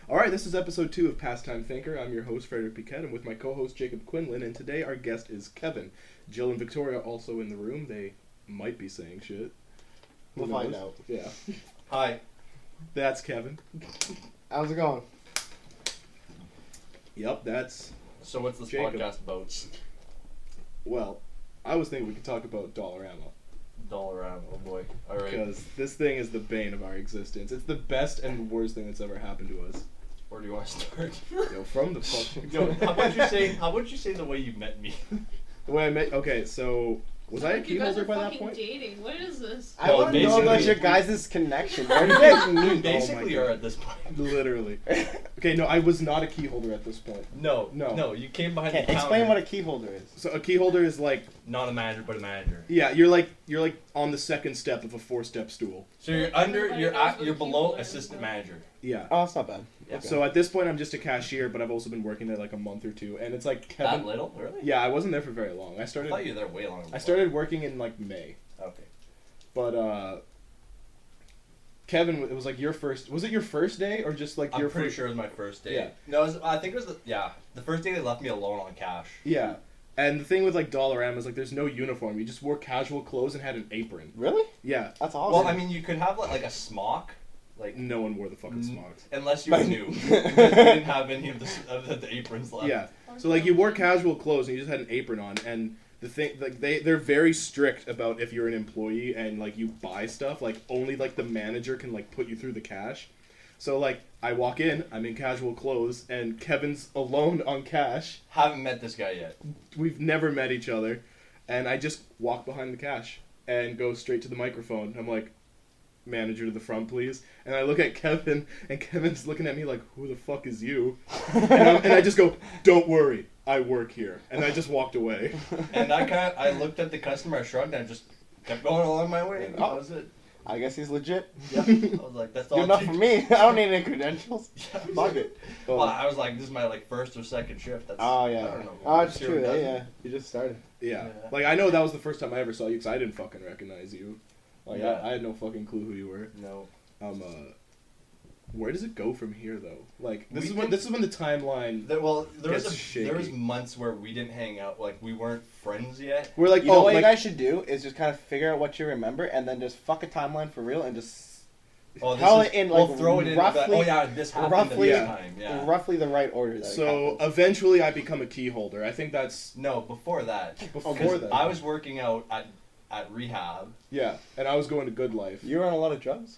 Alright, this is episode 2 of Passtime Thinker. I'm your host, Frederick Piquet. I'm with my co-host, Jacob Quinlan, and today our guest is Kevin. Jill and Victoria also in the room. They might be saying shit. We'll find out. Yeah. Hi. That's Kevin. How's it going? Yep, that's... So what's this Jacob. podcast about? Well, I was thinking we could talk about Dollarama. Dollarama, oh boy. Alright. Because this thing is the bane of our existence. It's the best and worst thing that's ever happened to us. Where do you want to start? Yo, from the fucking... Yo, how about you say the way you met me? The way I met... Okay, so... Was I a key holder by that point? Dating. What is this? I want to know about your guys' connection. Where did you guys meet? Basically Oh my are God. at this point. Literally. Okay, no, I was not a key holder at this point. No, No. you came behind Okay, the counter. explain what a key holder is. So a key holder is like... Not a manager, but a manager. Yeah, you're like on the second step of a 4-step stool. So you're you're below assistant manager. Yeah. Oh, that's not bad. Yeah. So at this point, I'm just a cashier, but I've also been working there like a month or two, and it's like Kevin. That little? Really? Yeah, I wasn't there for very long. I I started. thought you were there way longer. I started working in like May, Okay. but Kevin, it was like your first. Was it your first day or just like I'm your? pretty first... sure it was my first day. Yeah. No, I think it was the first day they left me alone on cash. Yeah, and the thing with like Dollarama is like there's no uniform. You just wore casual clothes and had an apron. Really? Yeah. That's awesome. Well, I mean, you could have like a smock, like No one wore the fucking smocks. unless you were new, because you didn't have any of the aprons left. Yeah. So like you wore casual clothes and you just had an apron on, and the thing like they're very strict about if you're an employee and like you buy stuff, like only like the manager can like put you through the cash. So like I walk in, I'm in casual clothes, and Kevin's alone on cash. Haven't met this guy yet. We've never met each other, and I just walk behind the cash and go straight to the microphone. I'm like, manager to the front, please. And I look at Kevin, and Kevin's looking at me like, who the fuck is you? And I just go, don't worry, I work here. And I just walked away. And I looked at the customer, I shrugged, and I just kept going along my way. And that was it. I guess he's legit. Yeah. I was like, that's all. Good enough for me. I don't need any credentials. Yeah. Fuck it. Well, I was like, this is my like first or second shift. That's, Oh, I yeah. don't know. Oh, it's Zero true. dozen. Yeah. You just started. Yeah. Yeah. Like, I know that was the first time I ever saw you, because I didn't fucking recognize you. Like, Yeah. I had no fucking clue who you were. No. Where does it go from here, though? Like, this We is when the timeline... There was Gets shaky. there was months where we didn't hang out. Like we weren't friends yet. We're like, You know what you like, guys should do is just kind of figure out what you remember and then just fuck a timeline for real and just Oh, Tell it in, like, we'll throw it in. roughly- Oh yeah, this happened roughly- at this time. Yeah. roughly the right order. That it So happens. eventually I become a key holder. I think that's No, before that. before 'Cause that. I was working out at rehab. Yeah, and I was going to Good Life. You were on a lot of drugs?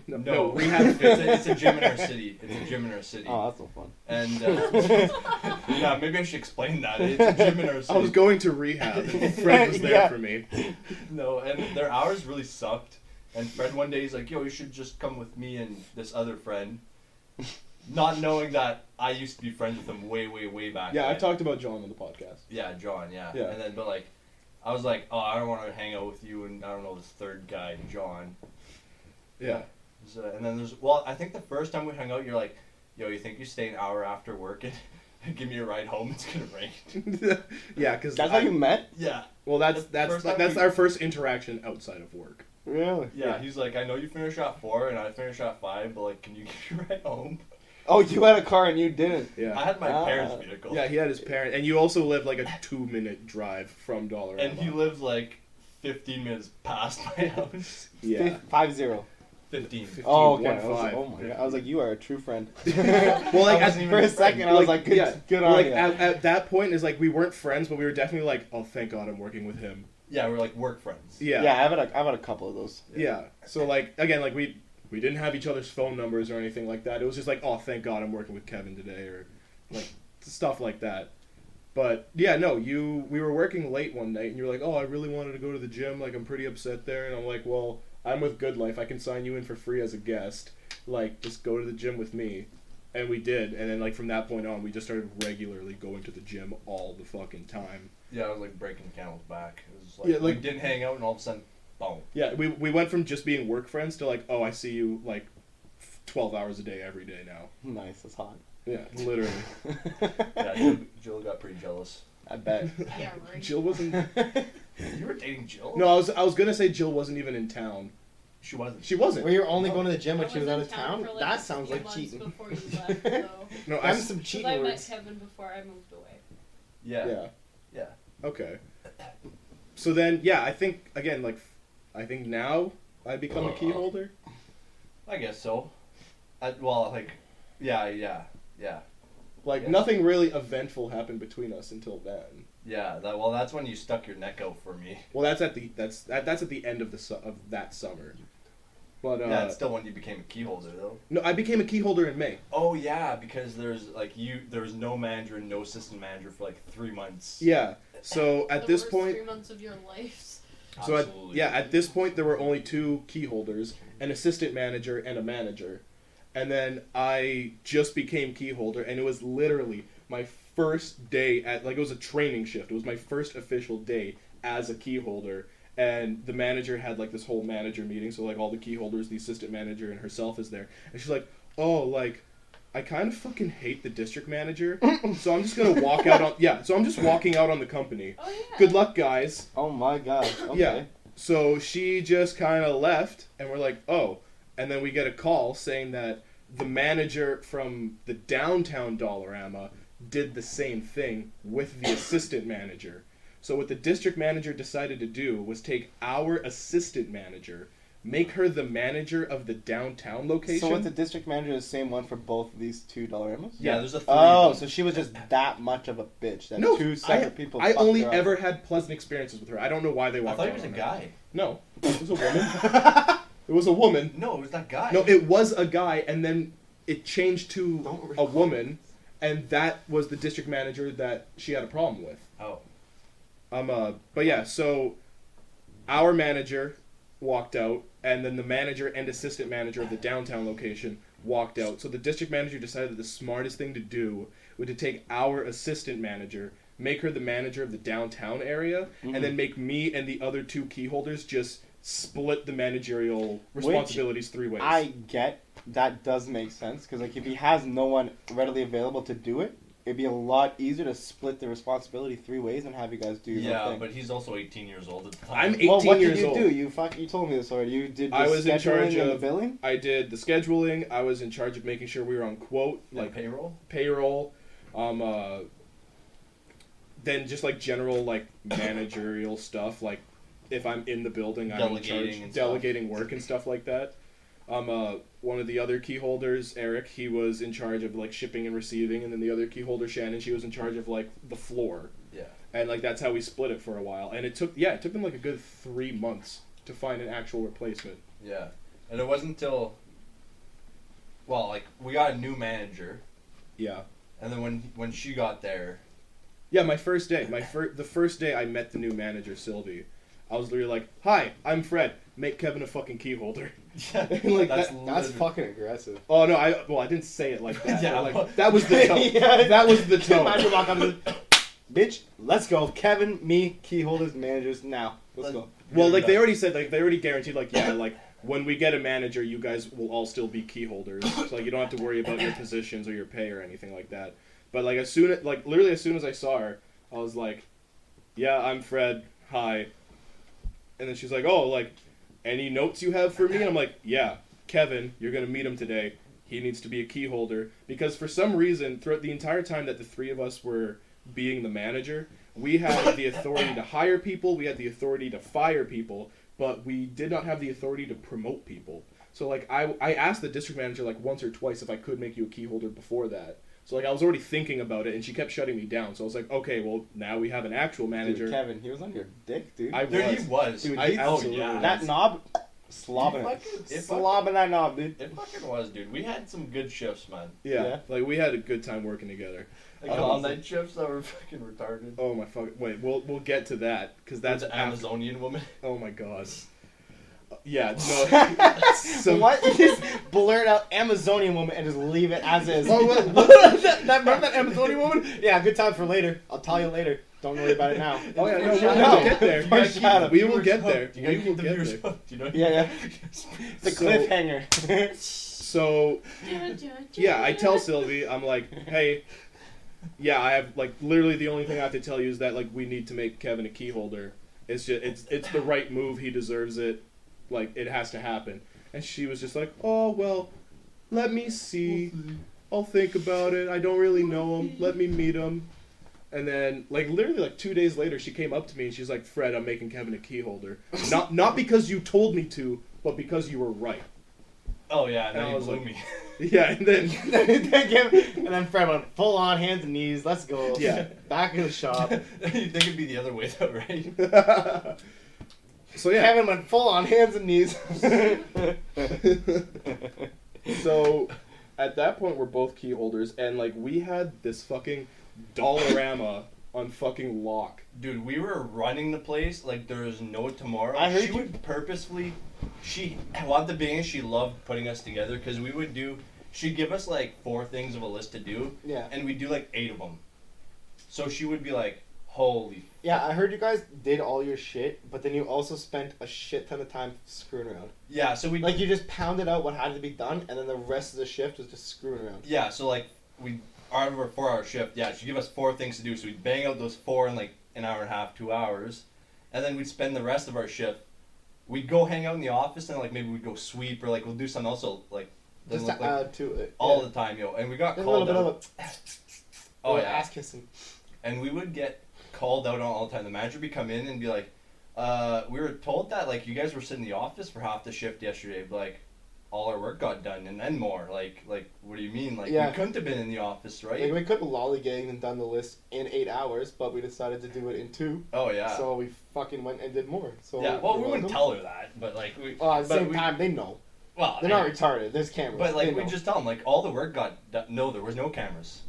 No, rehab. It's a gym in our city. It's a gym in our city. Oh, that's no fun. And yeah, maybe I should explain that. It's a gym in our city. I was going to rehab, and Fred was there Yeah. for me. No, and their hours really sucked. And Fred one day he's like, "Yo, you should just come with me and this other friend," not knowing that I used to be friends with him way back. Yeah, I then. talked about John on the podcast. Yeah, John. Yeah. Yeah. And then, but like, I was like, "Oh, I don't want to hang out with you," and I don't know this third guy, John. Yeah. So, and then I think the first time we hung out, you're like, "Yo, you think you stay an hour after work and give me a ride home? It's gonna rain." Yeah, because That's how you met? Yeah. Well, that's First time we- our first interaction outside of work. Really? Yeah. He's like, "I know you finish at 4 and I finish at 5, but like, can you give me a ride home?" Oh, you had a car and you didn't. Yeah. I had my Ah. parents' vehicle. Yeah, he had his parent, and you also live like a 2-minute drive from Dollarama. And he lives like 15 minutes past my house. Yeah. 5-0. 15. Oh, okay. 1-5. Oh my god. I was like, you are a true friend. Well, like I as, wasn't even For a a second, friend. I was like, good, good on like you. at that point is like we weren't friends, but we were definitely like, oh, thank God I'm working with him. Yeah, we're like work friends. Yeah. Yeah, I've had a couple of those. Yeah. So like again, like we didn't have each other's phone numbers or anything like that. It was just like, oh, thank God I'm working with Kevin today, or like stuff like that. But yeah, no, we were working late one night, and you were like, oh, I really wanted to go to the gym. Like I'm pretty upset there, and I'm like, well, I'm with Good Life. I can sign you in for free as a guest. Like just go to the gym with me. And we did, and then like from that point on, we just started regularly going to the gym all the fucking time. Yeah, I was like breaking the camel's back. It was like, Yeah, like- we didn't hang out, and all of a sudden, boom. Yeah, we went from just being work friends to like, oh, I see you like 12 hours a day every day now. Nice, that's hot. Yeah, literally. Yeah, Jill got pretty jealous. I bet. Yeah, right. Jill wasn't. You were dating Jill? No, I was gonna say Jill wasn't even in town. She wasn't. She wasn't. Were you only going to the gym when I she was out in of town? for, like, That a sounds few like months cheating. Before you left, though. No, That's some Because cheating I met words. Kevin before I moved away. Yeah. Yeah. Yeah. Okay. So then, yeah, I think again, like, I think now I become a key holder. I guess so. Well, like, yeah. Like Yeah. nothing really eventful happened between us until then. Yeah, that's when you stuck your neck out for me. Well, that's at the end of of that summer. But Yeah, it's still when you became a key holder though. no, I became a key holder in May. Oh yeah, because there was no manager and no assistant manager for like 3 months. Yeah. So at The this worst point, 3 months of your life. so Absolutely. at this point there were only 2 key holders, an assistant manager and a manager. And then I just became key holder, and it was literally my first day it was a training shift. It was my first official day as a key holder, and the manager had like this whole manager meeting, so like all the key holders, the assistant manager and herself is there. And she's like, "Oh, like I kind of fucking hate the district manager, so I'm just going to walk out on so I'm just walking out on the company. Oh yeah. Good luck, guys." Oh my god. Okay. Yeah. So she just kind of left, and we're like, "Oh." And then we get a call saying that the manager from the downtown Dollarama did the same thing with the assistant manager. So what the district manager decided to do was take our assistant manager, make her the manager of the downtown location. So was the district manager the same one for both of these 2 Dollaramas? Yeah, there's a 3. Oh, so she was just that much of a bitch that No, 2 separate people. I fucked only her up. ever had pleasant experiences with her. I don't know why they I walked thought he out was a on her. guy. No, it was a woman. It was a woman. No, it was that guy. No, it was a guy, and then it changed to Don't a recall. woman, and that was the district manager that she had a problem with. Oh. But yeah, so our manager walked out, and then the manager and assistant manager of the downtown location walked out. So the district manager decided that the smartest thing to do was to take our assistant manager, make her the manager of the downtown area, and then make me and the other 2 key holders just split the managerial responsibilities 3 ways. I get that does make sense because like if he has no one readily available to do it, it'd be a lot easier to split the responsibility 3 ways and have you guys do your Yeah, own thing. but he's also 18 years old at the time. I'm 18 Well, what years did you old. do? You told me this already. You did the I was in charge scheduling and the of billing? I did the scheduling. I was in charge of making sure we were on quote, Like payroll? payroll. Then just like general like managerial stuff, like if I'm in the building, I'm in Delegating charge and stuff. delegating work and stuff like that. One of the other key holders, Eric, he was in charge of like shipping and receiving, and then the other key holder, Shannon, she was in charge of like the floor. Yeah. And like that's how we split it for a while. And it took them like a good 3 months to find an actual replacement. Yeah. And it wasn't until, well, like, we got a new manager, Yeah. and then when she got there, Yeah, my first day. The first day I met the new manager, Sylvie. I was literally like, "Hi, I'm Fred. Make Kevin a fucking key holder." Like That's literally- fucking aggressive. Oh no, I didn't say it like that. Yeah. But, like, that was the tone. Yeah. That was the Imagine tone. walk up and bitch, let's go. Kevin, me, key holders, managers, now. Let's go. Well, like they already said, like they already guaranteed, like yeah, like when we get a manager, you guys will all still be key holders. So like you don't have to worry about your positions or your pay or anything like that. But like literally as soon as I saw her, I was like, "Yeah, I'm Fred. Hi." And then she's like, "Oh, like, any notes you have for me?" And I'm like, "Yeah, Kevin, you're gonna meet him today. He needs to be a key holder." Because for some reason, throughout the entire time that the 3 of us were being the manager, we had the authority to hire people, we had the authority to fire people, but we did not have the authority to promote people. So, like, I asked the district manager, like, once or twice if I could make you a key holder before that. So, like, I was already thinking about it, and she kept shutting me down. So I was like, okay, well, now we have an actual manager. Dude, Kevin, he was on your dick, dude. Dude, he was. Dude, I he- absolutely yeah. that knob, slobbing it. Slobbing that knob, dude. It fucking was, dude. We had some good shifts, man. Yeah, Yeah. like, we had a good time working together. Like all night shifts that were fucking retarded. Oh, my fuck. Wait, we'll get to that, because that's the after. Amazonian woman. Oh, my God. Yeah, no. So, What? You just blurt out Amazonian woman and just leave it as is. Oh, what? Remember that Amazonian woman? Yeah, good time for later. I'll tell you later. Don't worry about it now. Oh, yeah, no, Foreshadow. we'll get there. Foreshadow. We will get there. You gotta We keep will the get viewers there. hooked, you know? Yeah, yeah. The So- cliffhanger. So, yeah, I tell Sylvie, I'm like, hey, yeah, I have, like, literally the only thing I have to tell you is that, like, we need to make Kevin a key holder. It's just, it's the right move. He deserves it. like it has to happen. And she was just like, oh well, let me see. I'll think about it. I don't really know him. Let me meet him. And then, like, literally, like, 2 days later, she came up to me and she's like, Fred, I'm making Kevin a key holder. Not because you told me to, but because you were right. Oh yeah, And now I you was blew like- me. Yeah, and then, and then Fred went full on hands and knees. Let's go. Yeah. Back in the shop. You think it'd be the other way though, right? so yeah. Kevin went full on hands and knees. So, at that point, we're both key holders, and, like, we had this fucking Dollarama on fucking lock. Dude, we were running the place like there was no tomorrow. I heard she you- would purposefully. Well, at the beginning, she loved putting us together because we would do. She'd give us like 4 things of a list to do, Yeah. and we'd do like 8 of them. So she would be like, "Holy." Yeah, I heard you guys did all your shit, but then you also spent a shit ton of time screwing around. Yeah, so we Like, you just pounded out what had to be done, and then the rest of the shift was just screwing around. Yeah, so like we out of our 4-hour shift, yeah, she'd give us 4 things to do, so we'd bang out those 4 in like an hour and a half, 2 hours, and then we'd spend the rest of our shift. We'd go hang out in the office and like maybe we'd go sweep or like we'll do something else so, like Just look to like add to it. all yeah. the time, yo. And we got There's a little called bit out. of a Oh little yeah, ass kissing. and we would get called out on all the time. The manager would come in and be like, we were told that like you guys were sitting in the office for half the shift yesterday, but like all our work got done and then more. Like what do you mean? Like Yeah. we couldn't have been in the office, right? Like, we could have lollygagged and done the list in 8 hours, but we decided to do it in 2. Oh yeah. So we fucking went and did more. So yeah. Well, you're we wouldn't welcome. tell her that, but like we. Well, at the but same we- time, they know. Well, They're not retarded. There's cameras. But like They we know. just tell them like all the work got done. No, there was no cameras.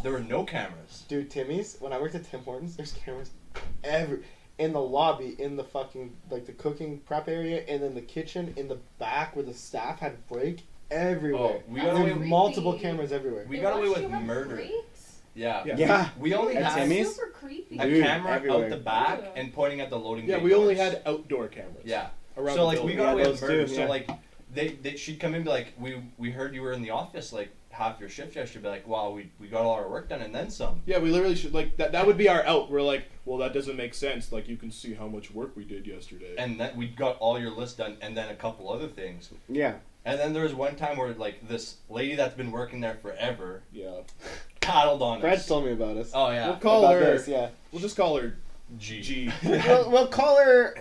There were no cameras. Dude, Timmy's, when I worked at Tim Hortons, there's cameras in the lobby, in the fucking, like, the cooking prep area, and in the kitchen, in the back where the staff had break, everywhere. Oh, we got There's away with- multiple Creepy. cameras everywhere. We They got away watched with you have murder. breaks? Yeah. Yeah. Yeah. We only At That's had Timmy's? super creepy. a Dude, camera everywhere. out the back Yeah. and pointing at the loading Yeah, bay we only doors. had outdoor cameras. Yeah. Around So the like we building. got away those with murder. too, So yeah. like they she'd come in and be like, we heard you were in the office like half your shift yesterday. Be like, wow, we got all our work done and then some. Yeah, we literally should, like, that would be our out. We're like, well, that doesn't make sense. Like, you can see how much work we did yesterday. And then we got all your list done and then a couple other things. Yeah. And then there was one time where like this lady that's been working there forever Yeah. paddled on Fred us. told me about us. Oh yeah. We'll call About her. this, yeah. We'll just call her G. G. we'll call her,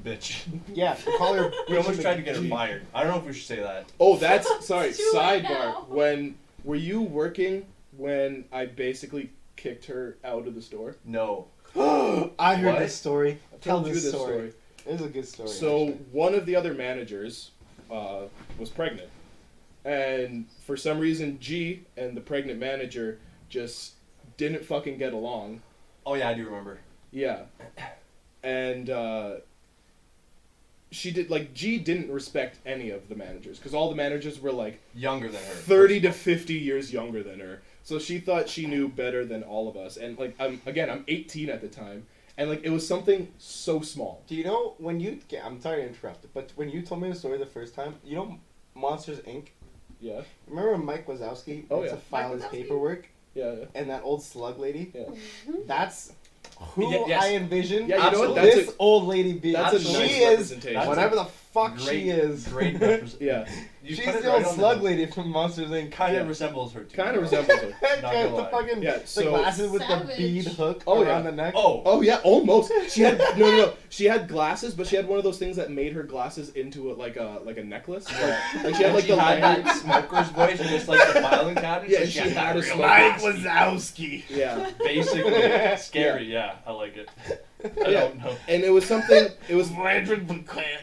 Bitch. yeah, we'll call her. We almost tried to get her G. fired. I don't know if we should say that. Oh, that's sorry. Too late Sidebar. now. When were you working when I basically kicked her out of the store? No. I heard What? this story. I've Tell told you this this story. It is a good story. So actually. one of the other managers was pregnant, and for some reason, G and the pregnant manager just didn't fucking get along. Oh yeah, I do remember. Yeah, and she did like G didn't respect any of the managers because all the managers were like Younger than her. 30 to 50 years younger than her. So she thought she knew better than all of us. And like I'm 18 at the time, and like it was something so small. Do you know when you? Yeah, I'm sorry to interrupt, but when you told me the story the first time, you know, Monsters Inc. Yeah, Remember when Mike Wazowski Oh, went yeah. to file Mike his Wazowski? paperwork, yeah. and that old slug lady? Yeah. That's who Yeah, yes. I envision. Yeah, you know what? Absolutely. This old lady being. That's a she nice is representation. That's whatever the fuck Great, she is. Great representation. Yeah, You She's put it the right old on slug lady from Monsters Inc. Kind of Yeah. resembles her too. kind of resembles her. Not gonna the lie. fucking Yeah, the so- glasses with the Savage. bead hook Oh, around yeah. the neck. Oh. Oh yeah, almost. She had no. She had glasses, but she had one of those things that made her glasses into like a necklace. Like she had like she the had lanyard. that smoker's voice, just like the filing cabinet. Yeah, so she had had a that real smoker. nasty- Wazowski. Yeah, Basically, scary. Yeah, I like it. I Yeah. don't know. and it was something. It was, Frederick Buchan.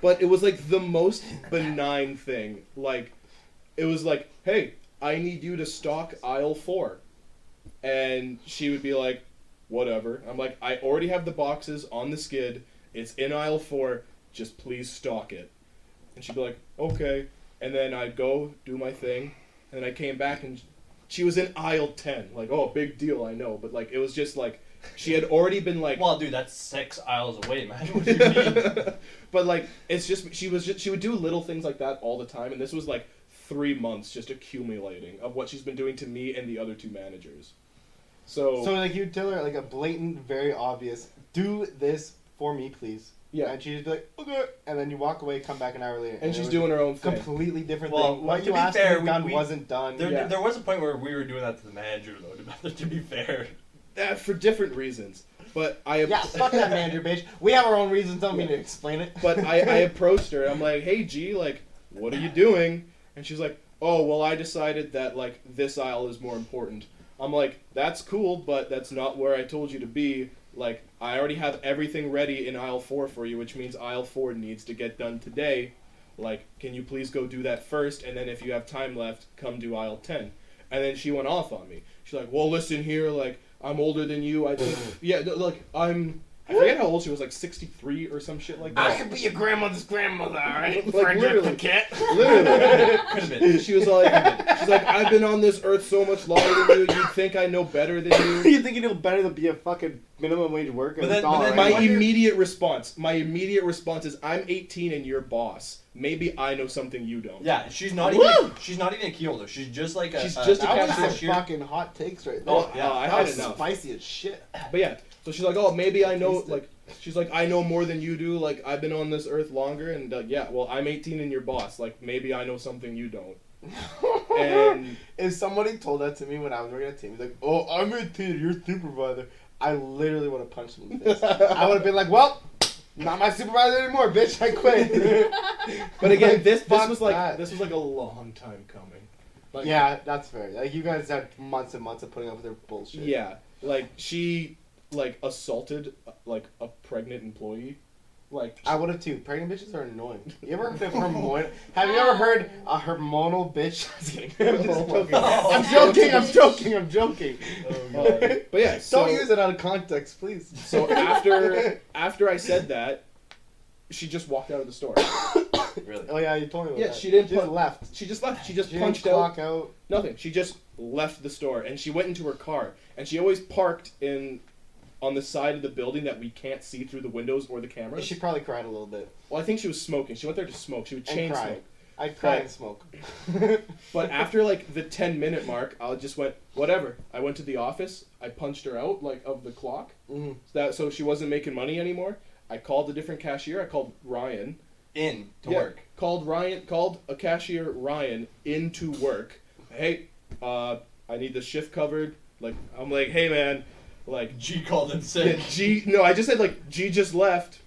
but it was like the most benign thing. Like, it was like, hey, I need you to stock aisle 4, and she would be like, whatever. I'm like, I already have the boxes on the skid. It's in aisle 4. Just please stock it. And she'd be like, okay. And then I'd go do my thing, and then I came back and she was in aisle 10. Like, oh, big deal, I know. But like, it was just like, she had already been like, Well, dude, that's 6 aisles away, man. What do you mean? but like, it's just she would do little things like that all the time, and this was like 3 months just accumulating of what she's been doing to me and the other 2 managers. So So like you tell her like a blatant, very obvious, do this for me, please. Yeah. And she'd be like, okay, and then you walk away, come back an hour later, And it she's was doing her own thing. completely different Well, thing. What to you be asked fair, to be done we- wasn't done. Yeah. There was a point where we were doing that to the manager, though. To be fair. For different reasons. But Yeah, fuck that manager, bitch. We have our own reasons. Don't mean to explain it. But I approached her. I'm like, hey, G, like, what are you doing? And she's like, oh, well, I decided that, like, this aisle is more important. I'm like, that's cool, but that's not where I told you to be. Like, I already have everything ready in aisle 4 for you, which means aisle 4 needs to get done today. Like, can you please go do that first, and then if you have time left, come do aisle 10. And then she went off on me. She's like, well, listen here, like, I'm older than you. I think, yeah, like, I forget how old she was, like 63 or some shit like that. I could be your grandmother's grandmother, alright? Like, literally. Cat. Literally. Could have been. She's like, I've been on this earth so much longer than you. You'd think I know better than you. You think you know better than be a fucking minimum wage worker? But then My I wonder- immediate response is, I'm 18 and you're boss. Maybe I know something you don't. Yeah, she's not Woo! even a key holder. She's just like a. She's just a That was cashier. some fucking hot takes right there. Oh, yeah, I that had was enough. spicy as shit. But yeah, so she's like, oh, maybe I know, Tasted. like, she's like, I know more than you do. Like, I've been on this earth longer, and yeah, well, I'm 18 and you're boss. Like, maybe I know something you don't. And If somebody told that to me when I was working at team, like, "Oh, I'm a team, you're supervisor," I literally would have punched him in the face. I would have been like, "Well, not my supervisor anymore, bitch. I quit." but again, this Fuck was like that. this was like a long time coming. Like, Yeah, that's fair. Like, you guys had months and months of putting up with their bullshit. Yeah, like she like assaulted like a pregnant employee. Like I would have too. Pregnant bitches are annoying. You ever heard of hormonal? Have you ever heard a hormonal bitch? I'm just joking. I'm joking. but yeah, so, Don't use it out of context, please. So after I said that, she just walked out of the store. Really. Oh yeah, you told me about Yeah, that. she didn't Just put- left. She just left. She just She punched didn't out. clock out. Nothing. She just left the store and she went into her car and she always parked on the side of the building that we can't see through the windows or the cameras. She probably cried a little bit. Well, I think she was smoking. She went there to smoke. She would And chain cry. smoke. I'd cry Right. and smoke. But after like the 10-minute mark, I just went whatever. I went to the office. I punched her out like of the clock. Mhm. So she wasn't making money anymore. I called a different cashier. I called Ryan. In to Yeah, work. Called a cashier Ryan into work. Hey, I need the shift covered. Like I'm like, hey man, like G called in yeah, sick. G. No, I just said like G just left.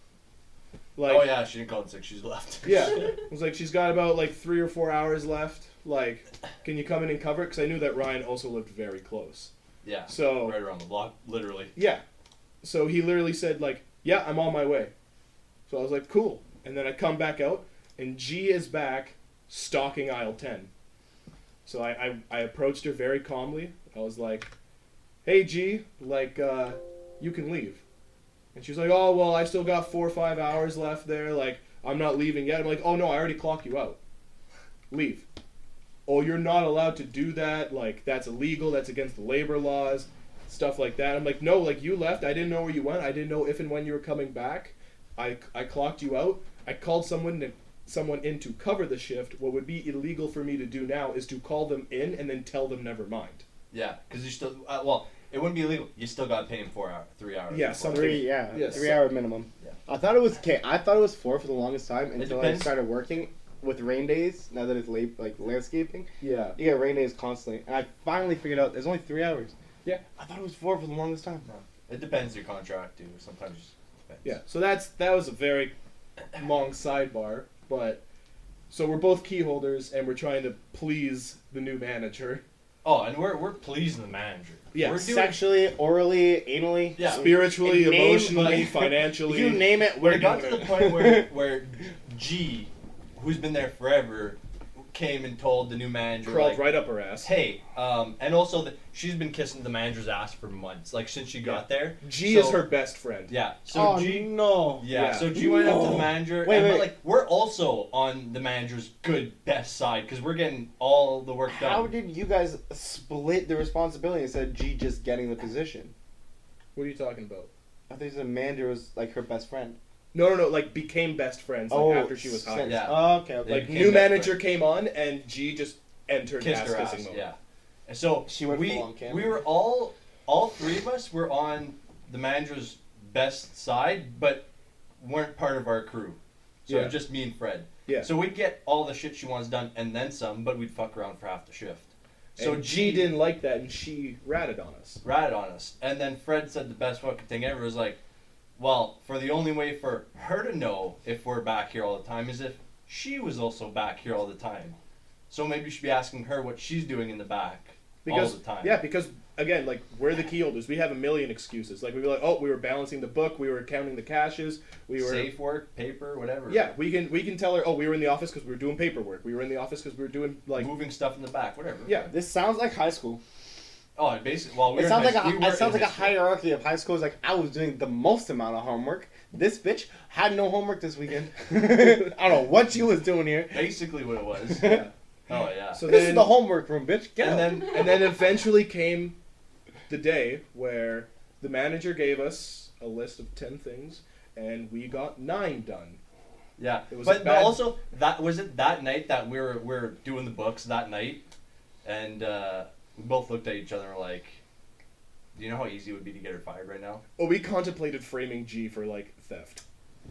Like Oh yeah, she didn't call in sick. She's left. yeah. I was like, she's got about like 3 or 4 hours left. Like, can you come in and cover it? Because I knew that Ryan also lived very close. Yeah. So Right around the block, literally. yeah, so he literally said like, yeah, I'm on my way. So I was like, cool. And then I come back out, and G is back, stalking aisle 10. So I approached her very calmly. I was like, hey G, like, you can leave. And she was like, oh, well, I still got 4 or 5 hours left there. Like, I'm not leaving yet. I'm like, oh, no, I already clocked you out. Leave. Oh, you're not allowed to do that. Like, that's illegal. That's against the labor laws. Stuff like that. I'm like, no, like, you left. I didn't know where you went. I didn't know if and when you were coming back. I clocked you out. I called someone in to cover the shift. What would be illegal for me to do now is to call them in and then tell them never mind. Yeah, because you still well, it wouldn't be illegal. You still got to pay him 3 hours. Yeah, before. something. 3, yeah. Yes. 3 hour minimum. Yeah. I thought it was I thought it was 4 for the longest time until I depends. started working with rain days. Now that it's like landscaping, Yeah. you get rain days constantly, and I finally figured out there's only 3 hours. Yeah. I thought it was 4 for the longest time. No. It depends your contract too. Sometimes it depends. Yeah. So that was a very long sidebar, but so we're both key holders and we're trying to please the new manager. Oh, and we're pleasing the manager. Yeah, We're doing, Sexually, orally, anally, Yeah. Spiritually, And name- emotionally, like- financially. you name it. But We're it got doing to the it. point where G, who's been there forever, came and told the new manager, crawled like, right up her ass. hey, and also she's been kissing the manager's ass for months, like since she got there. G So- is her best friend. Yeah. So Oh G. no! Yeah, Yeah. so G went up to the No. manager, Wait, and wait. we're like, we're also on the manager's good, best side, because we're getting all the work done. How did you guys split the responsibility instead of G just getting the position? What are you talking about? I think the manager was like her best friend. No, like became best friends like, after she was hired. since- Yeah. Oh, okay. They Like became new best manager friends. came on and G just entered Kissed ass her kissing ass, mode. yeah. And so She went we full on camera. we were all three of us were on the manager's best side, but weren't part of our crew. So Yeah. it was just me and Fred. Yeah. So we'd get all the shit she wants done and then some, but we'd fuck around for half the shift. So And G didn't like that, and she ratted on us. ratted on us. And then Fred said the best fucking thing ever was like, well, for the only way for her to know if we're back here all the time is if she was also back here all the time. So maybe you should be asking her what she's doing in the back Because, all the time. Yeah, because, again, like, we're the key holders. We have a million excuses. Like, we'd be like, oh, we were balancing the book, we were counting the caches, we were... Safe work, paper, whatever. Yeah, we can tell her, oh, we were in the office because we were doing paperwork. We were in the office because we were doing, like... Moving stuff in the back, whatever. Yeah. This sounds like high school. Oh, and basically, well, we It were sounds in high like school. it sounds like a hierarchy of high school. It's like I was doing the most amount of homework. This bitch had no homework this weekend. I don't know what she was doing here. Basically what it was. Yeah. Oh, yeah. So This then, is the homework room, bitch. Get out. and then eventually came the day where the manager gave us a list of 10 things, and we got 9 done. Yeah, It was a but bad- also that was it that night that we were doing the books that night, and we both looked at each other and were like, "Do you know how easy it would be to get her fired right now?" Oh, we contemplated framing G for, like, theft.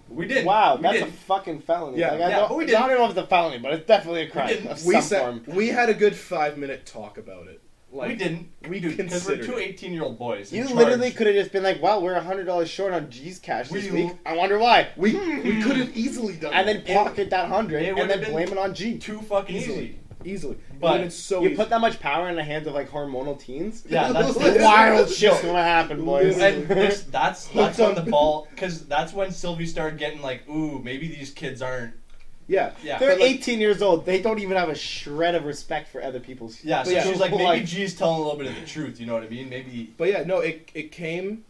We did. Wow, we that's did. a fucking felony. Yeah, like, yeah, I don't, but we I didn't. don't know if it's a felony, but it's definitely a crime didn't. of We some form. we had a good 5-minute talk about it. Like, we didn't. we because we're considered two it. 18-year-old boys. in You charge. literally could have just been like, "Wow, we're $100 short on G's cash this We- week. I wonder why." We could have easily done And that. then pocket that 100 it and would've then been blame it on G. too fucking Easily. easy. Easily. But it's so You easy. put that much power in the hands of like hormonal teens. Yeah, that's Wild shit's gonna happen, boys. And that's when the ball, because that's when Sylvie started getting like, ooh, maybe these kids aren't. Yeah. Yeah, They're but, like- 18 years old. They don't even have a shred of respect for other people's. Yeah, so yeah, she's like, maybe like- G's telling a little bit of the truth. You know what I mean? Maybe. But yeah, no, it came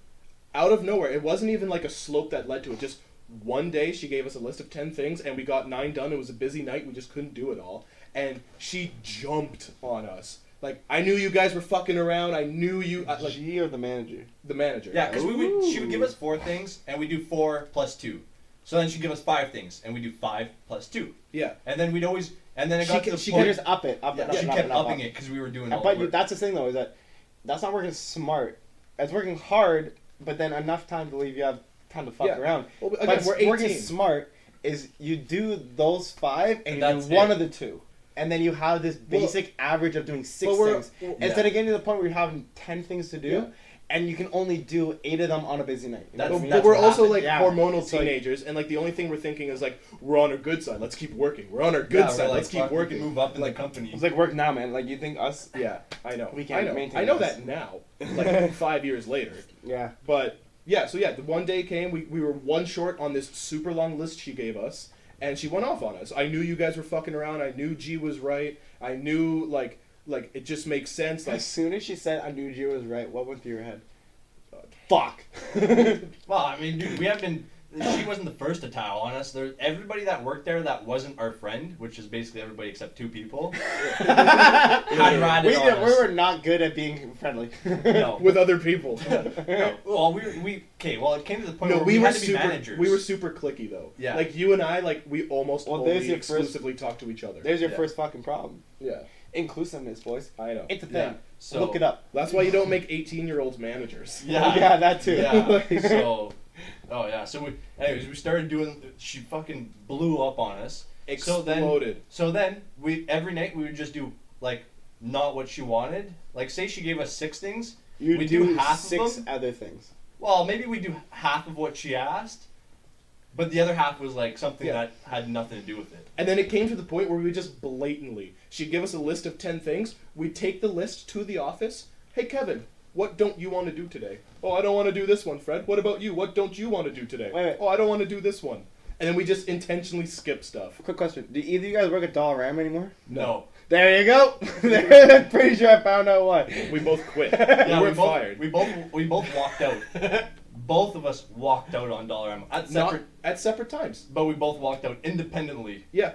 out of nowhere. It wasn't even like a slope that led to it. Just one day she gave us a list of 10 things and we got 9 done. It was a busy night. We just couldn't do it all. And she jumped on us. Like, I knew you guys were fucking around. I knew you... like, G or the manager? the manager. Yeah, because she would give us 4 things, and we do 4 plus 2. So then she'd give us 5 things, and we do 5 plus 2. Yeah. And then we'd always, and then it She got ca- to the she point. Or just up it, up Yeah, it, up she it, up kept it, up upping it. it because we were doing all But the work. that's the thing though, is that that's not working smart. It's working hard, but then enough time to leave you have time to fuck Yeah. around. Well, again, But we're 18. working smart is you do those 5 and you That's do one it. of the 2. And then you have this Well, basic average of doing 6 but we're- things. well, Instead of getting to the point where you're having 10 things to do, Yeah. and you can only do 8 of them on a busy night. You know That's- what I mean? But we're what also happened. like Yeah. hormonal It's like- teenagers, and like the only thing we're thinking is like we're on our good side. Let's keep working. We're on our Yeah, good we're side. like, Let's keep fuck, we working. can move up in Like, the company. It's like work now, man. Like you think us? Yeah, I know. We can't I know. maintain I know this. that now. Like 5 years later. Yeah. But yeah, so yeah, the one day came. We were one short on this super long list she gave us, and she went off on us. I knew you guys were fucking around. I knew G was right. I knew like it just makes sense. Like As soon as she said I knew G was right, what went through your head? Fuck. Well, I mean, dude, we have been. She wasn't the first to towel on us. There, everybody that worked there that wasn't our friend, which is basically everybody except 2 people, had ratted on We us. were not good at being friendly. No. with other people. No. Well, we okay. Well, it came to the point No, where we we were had to be super. managers. We were super clicky though. Yeah. Like you and I, like we almost Well, there's only your first- exclusively talk to each other. There's your Yeah. first fucking problem. Yeah, Inclusiveness, boys. I know. It's a thing. Yeah. So Look it up. That's why you don't make 18-year-olds managers. Yeah. Yeah, that too. Yeah. So, oh yeah. So anyways, we started doing. She fucking blew up on us. Exploded. So then we every night we would just do like not what she wanted. Like say she gave us 6 things. You We do do half of 6 them? other things. Well, maybe we do half of what she asked, but the other half was like something Yeah. that had nothing to do with it. And then it came to the point where we would just blatantly, she'd give us a list of 10 things. We'd take the list to the office. Hey, Kevin, what don't you want to do today? Oh, I don't want to do this one, Fred. What about you? What don't you want to do today? Wait. Oh, I don't want to do this one. And then we just intentionally skip stuff. Quick question: do either of you guys work at Dollarama anymore? No. There you go. I'm pretty sure I found out why. We both quit. Yeah, we weren't both, fired. We both walked out. Both of us walked out on Dollarama at Not separate, at separate times. but we both walked out independently. Yeah.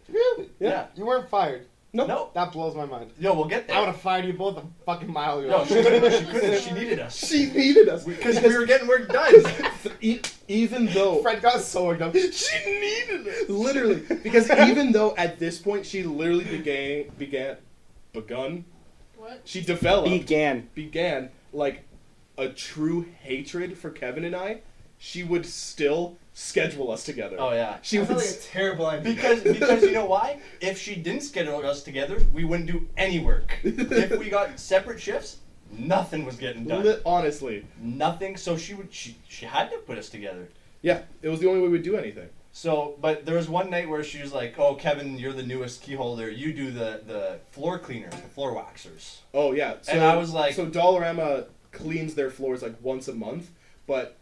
Really? Yeah. You weren't fired. No. No. That blows my mind. Yo, we'll get there. I would have fired you both a fucking mile ago. No, she couldn't. She couldn't. She needed us She needed us. because we were getting work done. Even though... Fred got so worked up. She needed us. Literally. Because even though at this point she literally begun, What? she developed, Began. like a true hatred for Kevin and I, she would still schedule us together. Oh yeah. She I would. feel like a terrible idea. Because you know why? If she didn't schedule us together, we wouldn't do any work. If we got separate shifts, nothing was getting done. Honestly. Nothing. So she had to put us together. Yeah, it was the only way we'd do anything. So, but there was one night where she was like, "Oh, Kevin, you're the newest key holder. You do the floor cleaners, the floor waxers." Oh yeah. So, And I was like- so Dollarama cleans their floors like once a month, but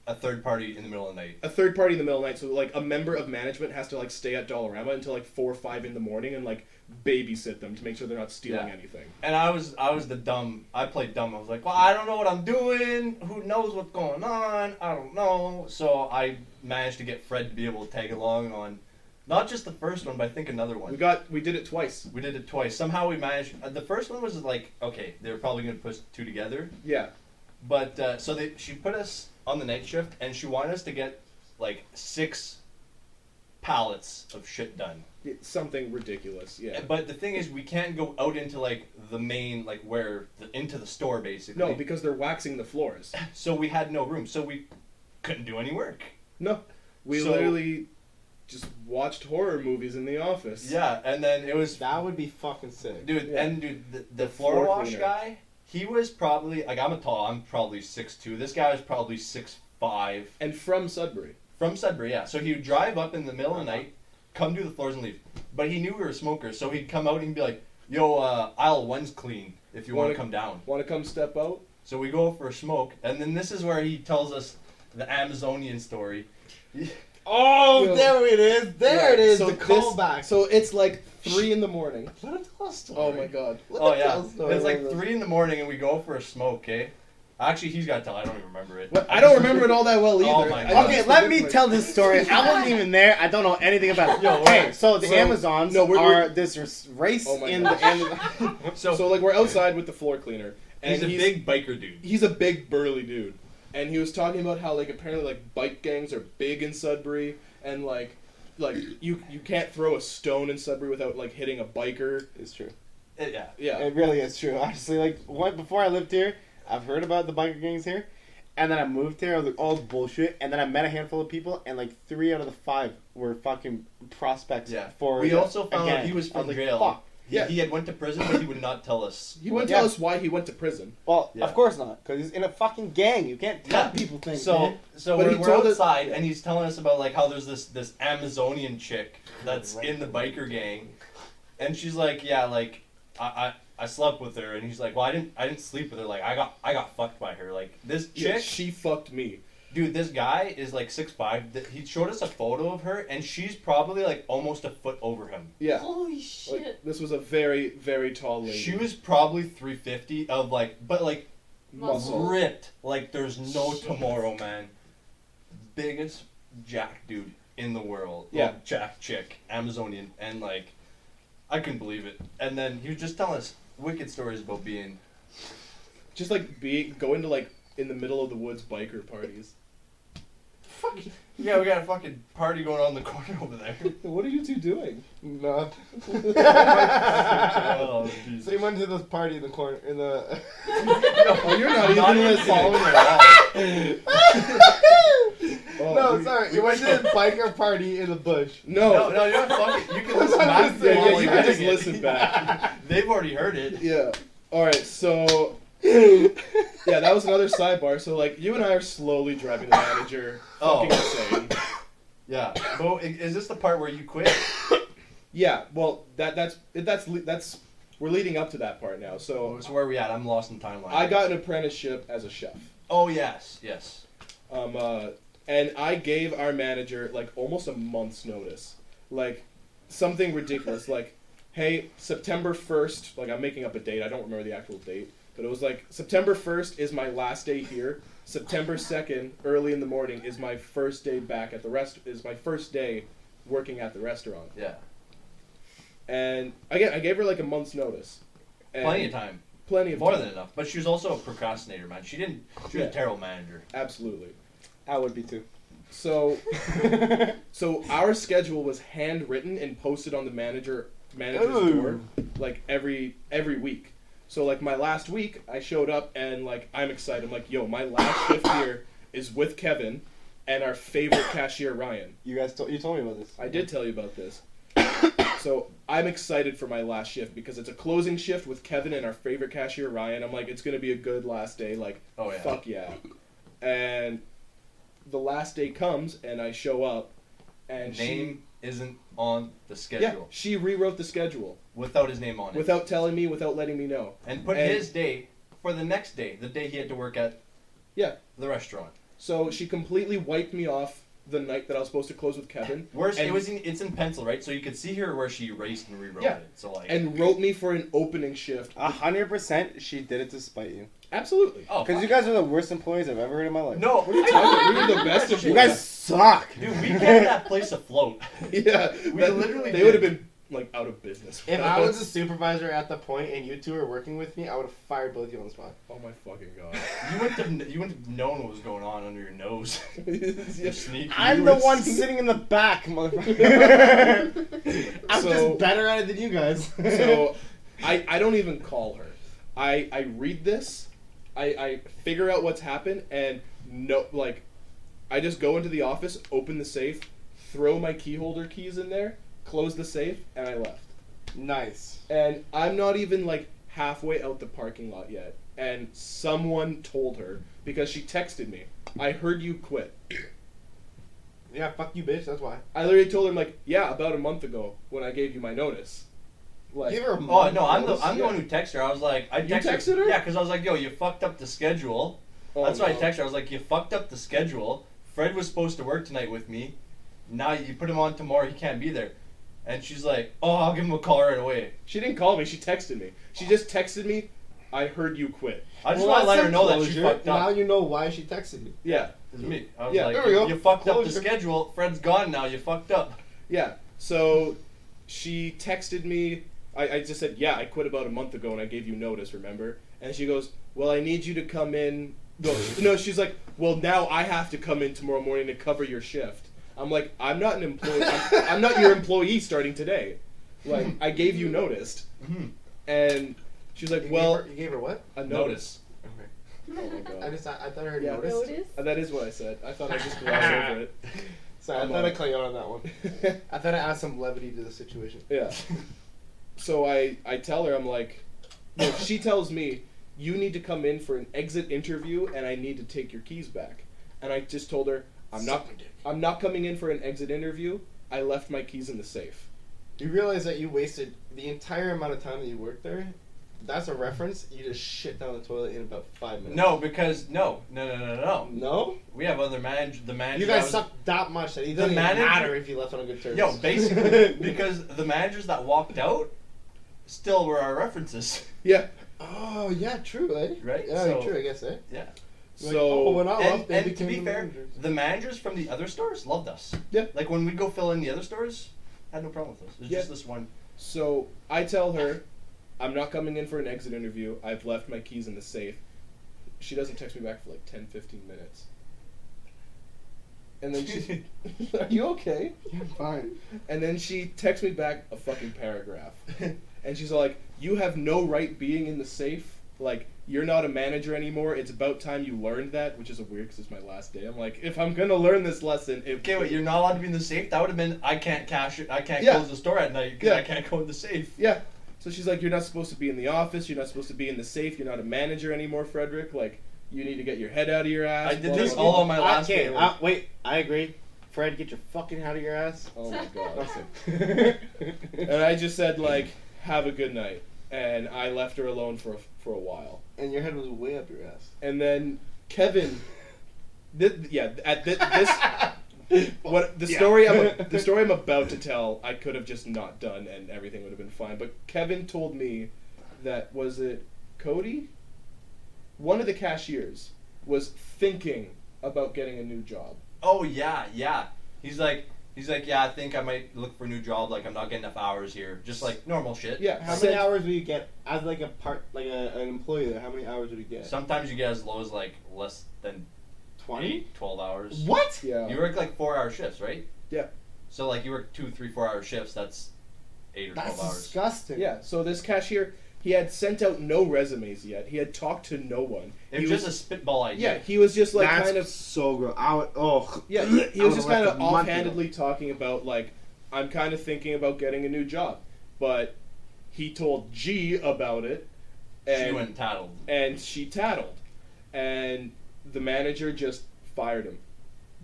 A third party in the middle of the night. a third party in the middle of the night. So like a member of management has to like stay at Dollarama until like 4 or 5 in the morning and like babysit them to make sure they're not stealing Yeah. anything. And I was the dumb. I played dumb. I was like, "Well, I don't know what I'm doing. Who knows what's going on? I don't know." So I managed to get Fred to be able to tag along on, not just the first one, but I think another one. We did it twice. We did it twice. Somehow we managed. The first one was like, okay, they were probably gonna put two together, Yeah. but she put us on the night shift, and she wanted us to get like 6 pallets of shit done. It's something ridiculous. Yeah. But the thing is, we can't go out into like the main, like into the store basically. No, because they're waxing the floors. So we had no room, so we couldn't do any work. No. We So- literally just watched horror movies in the office. Yeah, and then it was That would be fucking sick. dude, Yeah. and dude, the The floor floor wash cleaner. guy, he was probably like I'm probably 6'2". This guy was probably 6'5". And from Sudbury. From Sudbury, yeah. So he would drive up in the middle of the night, come do the floors and leave. But he knew we were smokers, so he'd come out and be like, "Yo, aisle 1's clean if you want Wanna- to come down." Want to come step out? So we go for a smoke, and then this is where he tells us the Amazonian story. Oh, Yo. there it is. There it is. So The callback. So it's like 3 in the morning. Let him tell a story. Oh my god. Let Oh him yeah, tell a story. it's like 3 in the morning, and we go for a smoke. Okay, actually he's got to tell. I don't even remember it. What? I don't remember it all that well either. Oh my I God. Okay, just let forget me my- tell this story. I wasn't even there. I don't know anything about it. Yo, Okay, so the so- Amazons no, we're- are this race Oh my in gosh. the Amazon. So like we're outside with the floor cleaner, and he's a big biker dude. He's a big burly dude, and he was talking about how like apparently like bike gangs are big in Sudbury, and like you can't throw a stone in Sudbury without like hitting a biker. It's true. Yeah. Yeah. It really is true. Honestly, like before I lived here, I've heard about the biker gangs here, and then I moved here. I was like, "Oh, bullshit!" And then I met a handful of people, and like 3 out of the 5 were fucking prospects. Yeah. For We also a found out gang. he was I from like, jail. Fuck. He had went to prison, but he would not tell us. He wouldn't Yeah. tell us why he went to prison. Well, Yeah. of course not, because he's in a fucking gang. You can't tell Yeah. people things. So man. so But we're, he we're told us- outside, and he's telling us about like how there's this Amazonian chick that's in the biker gang, and she's like, yeah, like I slept with her, and he's like, well, I didn't sleep with her, like I got fucked by her, like this chick. Yeah, she fucked me. Dude, this guy is like 6'5". He showed us a photo of her, and she's probably like almost a foot over him. Yeah. Holy shit. Like, this was a very, very tall lady. She was probably 350 of like, but like muscle. ripped. Like there's no Shit. tomorrow, man. Biggest jack dude in the world. Yeah. Well, jack chick, Amazonian, and like, I couldn't believe it. And then he was just telling us wicked stories about being. Just like going to like in the middle of the woods biker parties. Yeah, we got a fucking party going on in the corner over there. What are you two doing? Nothing. Oh, jeez. So you went to this party in the corner in the. Oh, you're not, Not even even listening. following at all. Oh, No, sorry. You went to this biker party in the bush. No, No. you're not fucking. You can listen back. Yeah, Yeah, while you you're can just editing it. listen back. They've already heard it. Yeah. All right. So. Yeah, that was another sidebar. So like, you and I are slowly driving the manager Oh. fucking insane. Yeah. Bo, is this the part where you quit? Yeah. Well, that's we're leading up to that part now. So So where are we at? I'm lost in timeline. I got an apprenticeship as a chef. Oh yes, yes. And I gave our manager like almost a month's notice, like something ridiculous, like, hey, September 1st, like I'm making up a date, I don't remember the actual date, but it was like September 1st is my last day here. September 2nd, early in the morning, is my first day back at the is my first day working at the restaurant. Yeah. And I gave her like a month's notice. And Plenty of time. Plenty of More time. than enough. But she was also a procrastinator, man. She was Yeah. a terrible manager. Absolutely. I would be too. So our schedule was handwritten and posted on the manager's Ooh. door like every week. So like my last week I showed up and like I'm excited. I'm like, yo, my last shift here is with Kevin and our favorite cashier, Ryan. You told me about this. I did tell you about this. So I'm excited for my last shift because it's a closing shift with Kevin and our favorite cashier, Ryan. I'm like, it's going to be a good last day. Like, Oh, yeah. fuck yeah. And the last day comes, and I show up, and Name isn't on the yeah, schedule. she rewrote the schedule Without his name on it. without telling me, without letting me know. And put And- his day for the next day, the day he had to work at Yeah. the restaurant. So she completely wiped me off the night that I was supposed to close with Kevin. Where's And- it's in pencil, right? So you could see here where she erased and rewrote Yeah. it. So like And wrote me for an opening shift. 100% she did it to spite you. Absolutely. oh, Because you fuck. guys are the worst employees I've ever heard in my life. No, What are you talking about? We were the best of You guys suck. dude, we kept that place afloat. Yeah. We that- literally They did. would have been like out of business. If I was a supervisor at the point and you two were working with me, I would have fired both of you on the spot. Oh my fucking god. You wouldn't have known what was going on under your nose. You're sneaky. I'm You the were one sneaky. sitting in the back, motherfucker. I'm So- just better at it than you guys. So I don't even call her. I read this, I figure out what's happened, and no, like, I just go into the office, open the safe, throw my key holder keys in there, close the safe, and I left. Nice. And I'm not even like halfway out the parking lot yet, and someone told her because she texted me, I heard you quit. Yeah, fuck you, bitch. That's why. I literally told her, like, yeah, about a month ago when I gave you my notice. Like, Give her a Oh month no, I'm the notice. one who texted her. I was like, I You texted, texted her? Yeah, because I was like, yo, you fucked up the schedule. oh, That's why I no. texted her. I was like, you fucked up the schedule. Fred was supposed to work tonight with me. Now you put him on tomorrow. He can't be there. And she's like, oh, I'll give him a call right away. She didn't call me. She texted me. She just texted me, I heard you quit. I just Well, want to let that's her know that she closure. fucked Now up. you know why she texted you. Yeah. It's me. I was Yeah, like, there we go. you fucked up the Closure. schedule. Fred's gone now. You fucked up. Yeah. So she texted me. I just said, yeah, I quit about a month ago and I gave you notice, remember? And she goes, well, I need you to come in. No, she's like, well, now I have to come in tomorrow morning to cover your shift. I'm like, I'm not an employee. I'm not your employee starting today. Like, I gave you notice. Mhm. And she's like, You well, you gave her what? a notice. Okay. Oh my god. I thought I heard Yeah. notice. Notice? That is what I said. I thought I'd just gloss over it. Sorry, I'm I thought I on. cut you out on that one. I thought I added some levity to the situation. Yeah. So I tell her, I'm like, no, she tells me, you need to come in for an exit interview and I need to take your keys back. And I just told her, I'm not coming in for an exit interview. I left my keys in the safe. You realize that you wasted the entire amount of time that you worked there? That's a reference. You just shit down the toilet in about 5 minutes. No, because no. No? We have other the manager. You that guys was- suck that much that it The doesn't even manager- matter if you left on a good terms. Yo, basically, because the managers that walked out still were our references. Yeah. Oh, yeah, true, eh? Right, Yeah, so- true, I guess, eh? Yeah. Like, So oh, when I And, left, they and to became be the fair, managers. the managers from the other stores loved us. Yeah. Like when we'd go fill in the other stores, had no problem with us. It was Yeah. just this one. So I tell her, I'm not coming in for an exit interview. I've left my keys in the safe. She doesn't text me back for like 10, 15 minutes. And then she, are you okay? Yeah, I'm fine. And then she texts me back a fucking paragraph. And she's like, you have no right being in the safe. Like, you're not a manager anymore. It's about time you learned that, which is a weird because it's my last day. I'm like, if I'm going to learn this lesson... Okay, wait, you're not allowed to be in the safe? That would have been, I can't cash it, I can't Yeah. close the store at night because Yeah. I can't go in the safe. Yeah. So she's like, you're not supposed to be in the office. You're not supposed to be in the safe. You're not a manager anymore, Frederick. Like, you need to get your head out of your ass. I did blah, this blah, all blah. on my last Okay, day. wait, I agree. Fred, get your fucking head out of your ass. Oh my god. Listen. And I just said, like, have a good night. And I left her alone for a while. And your head was way up your ass. And then Kevin, what the story the story I'm about to tell, I could have just not done, and everything would have been fine. But Kevin told me that, was it Cody? One of the cashiers was thinking about getting a new job. Oh, yeah. He's like, yeah, I think I might look for a new job. Like, I'm not getting enough hours here. Just like normal shit. Yeah. How many hours would you get as like a an employee there? How many hours would you get? Sometimes you get as low as like less than 20? 12 hours. What? Yeah. You work like 4-hour shifts, right? Yeah. So like you work 2, 3, 4-hour shifts. That's 8 or That's 12 hours. disgusting. Yeah. So this cashier, He had sent out no resumes yet. He had talked to no one. It He was just a spitball idea. yeah, he was just like That's kind of so gross. I would, oh. yeah, I he was would've just left kind of a month ago. offhandedly talking about like I'm kind of thinking about getting a new job, but he told G about it, and She went and tattled. and she tattled, and the manager just fired him.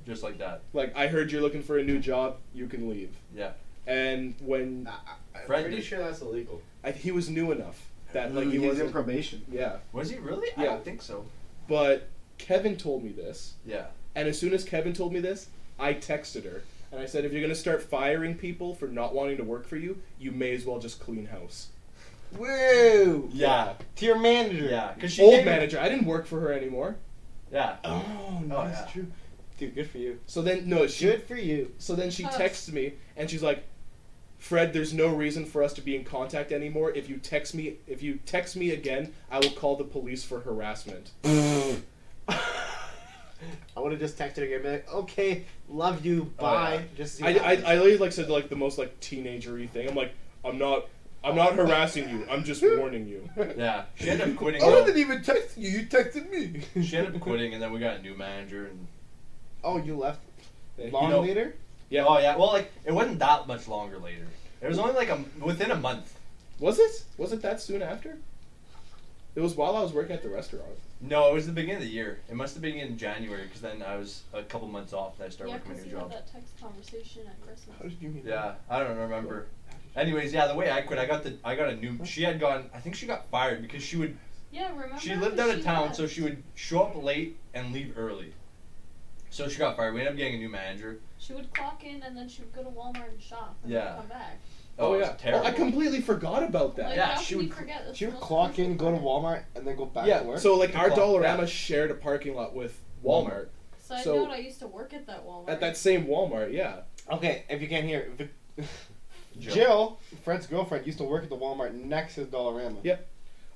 Just like that. Like, I heard you're looking for a new job, you can leave. Yeah. And when I'm Fred pretty did. sure that's illegal. he was new enough that like he He was wasn't in probation. yeah, Was he really? I Yeah. don't think so. but Kevin told me this, Yeah. and as soon as Kevin told me this, I texted her and I said, if you're gonna start firing people for not wanting to work for you, you may as well just clean house. Woo! Yeah. To your manager. Yeah. Because she Old gave- manager, I didn't work for her anymore. Yeah. Oh, Oh, that's yeah. true. Dude, good for you. So then no, she Good for you. so then she Huh. texts me and she's like, Fred, there's no reason for us to be in contact anymore. If you text me again, I will call the police for harassment. I would have just texted her again and be like, okay, love you, bye. yeah. Just see I what literally like said like the most like teenager-y thing. I'm like, I'm not harassing you. I'm just warning you. Yeah. She ended up quitting. I though. wasn't even texting you. You texted me. She ended up quitting, and then we got a new manager. And Oh, you left You long know- later? Yeah. oh yeah, well like it wasn't that much longer later. It was only like within a month. Was it? Was it that soon after? It was while I was working at the restaurant. No, it was the beginning of the year. It must have been in January because then I was a couple months off and I started Yeah, working my because new you had job. that text conversation at Christmas. How did you meet? Yeah, I don't remember. Anyways, yeah, the way I quit, I got a new. She had gone. I think she got fired because she would. Yeah, remember? She lived out of town, left. so she would show up late and leave early. So she got fired. We ended up getting a new manager. She would clock in and then she would go to Walmart and shop and Yeah. then come back. Oh, it was yeah. terrible. I completely forgot about that. Like, Yeah, how she can you would- forget? That's She the would most clock in, crucial go to part. Walmart, and then go back to Yeah. work. So like our Clock, Dollarama yeah. shared a parking lot with Walmart. Side So- note, I used to work at that Walmart. At that same Walmart, yeah. Okay, if you can't hear, Jill. Jill, Fred's girlfriend, used to work at the Walmart next to Dollarama. Yeah.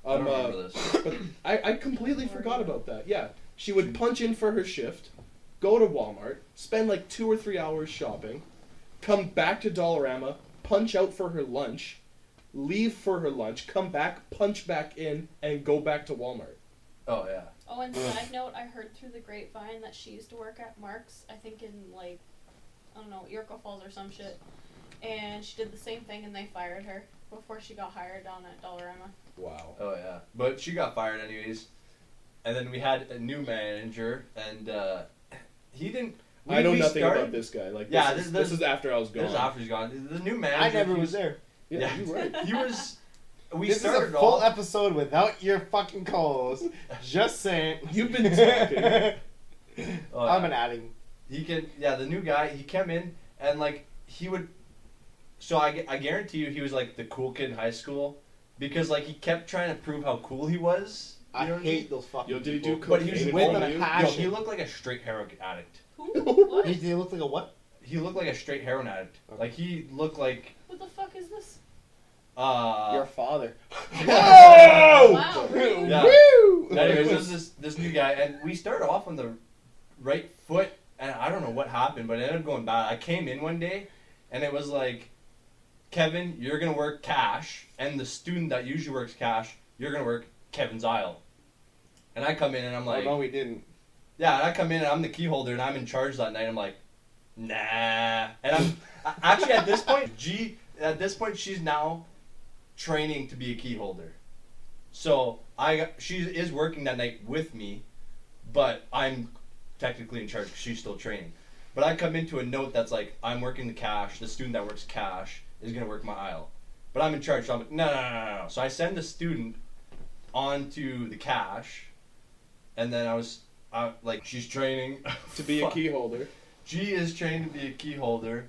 I don't remember this. But I completely forgot about that. Yeah. She would punch in for her shift, go to Walmart, spend like 2 or 3 hours shopping, come back to Dollarama, punch out for her lunch, leave for her lunch, come back, punch back in, and go back to Walmart. Oh yeah. Oh, and side note, I heard through the grapevine that she used to work at Mark's, I think in like, I don't know, Iroquois Falls or some shit. And she did the same thing and they fired her before she got hired on at Dollarama. Wow. Oh yeah. But she got fired anyways. And then we had a new manager, and he didn't. I know we nothing started- about this guy. Like, Yeah, this is after I was gone. This is after he's gone. The new manager. I never he was there. Yeah, you were. He was. We This is started a full off. episode without your fucking co-host. Just saying. You've been talking. Oh, I'm yeah. an adding. He can. Yeah, the new guy. He came in and like he would. So I guarantee you he was like the cool kid in high school, because like he kept trying to prove how cool he was. You I know what mean? hate those fucking Yo, did he people. do But he cocaine was in with front a of you? passion. Yo, he looked like a straight heroin addict. Who? What? He looked like a what? He looked like a straight heroin addict. Okay. Like he looked like. What the fuck is this? Your father. Wow, really? Yeah. Woo! Anyways, this is this new guy, and we started off on the right foot, and I don't know what happened, but it ended up going bad. I came in one day, and it was like, Kevin, you're gonna work cash, and the student that usually works cash, you're gonna work Kevin's aisle. And I come in, and I'm like, oh, no, we didn't. yeah, and I come in, and I'm the key holder, and I'm in charge that night. I'm like, nah, and I'm actually at this point, she's now training to be a key holder. So she is working that night with me, but I'm technically in charge because she's still training. But I come into a note that's like, I'm working the cash. The student that works cash is gonna work my aisle, but I'm in charge. So I'm like, no. So I send the student onto the cash, and then I was like, she's training To be a Fuck. key holder. G is trained to be a key holder,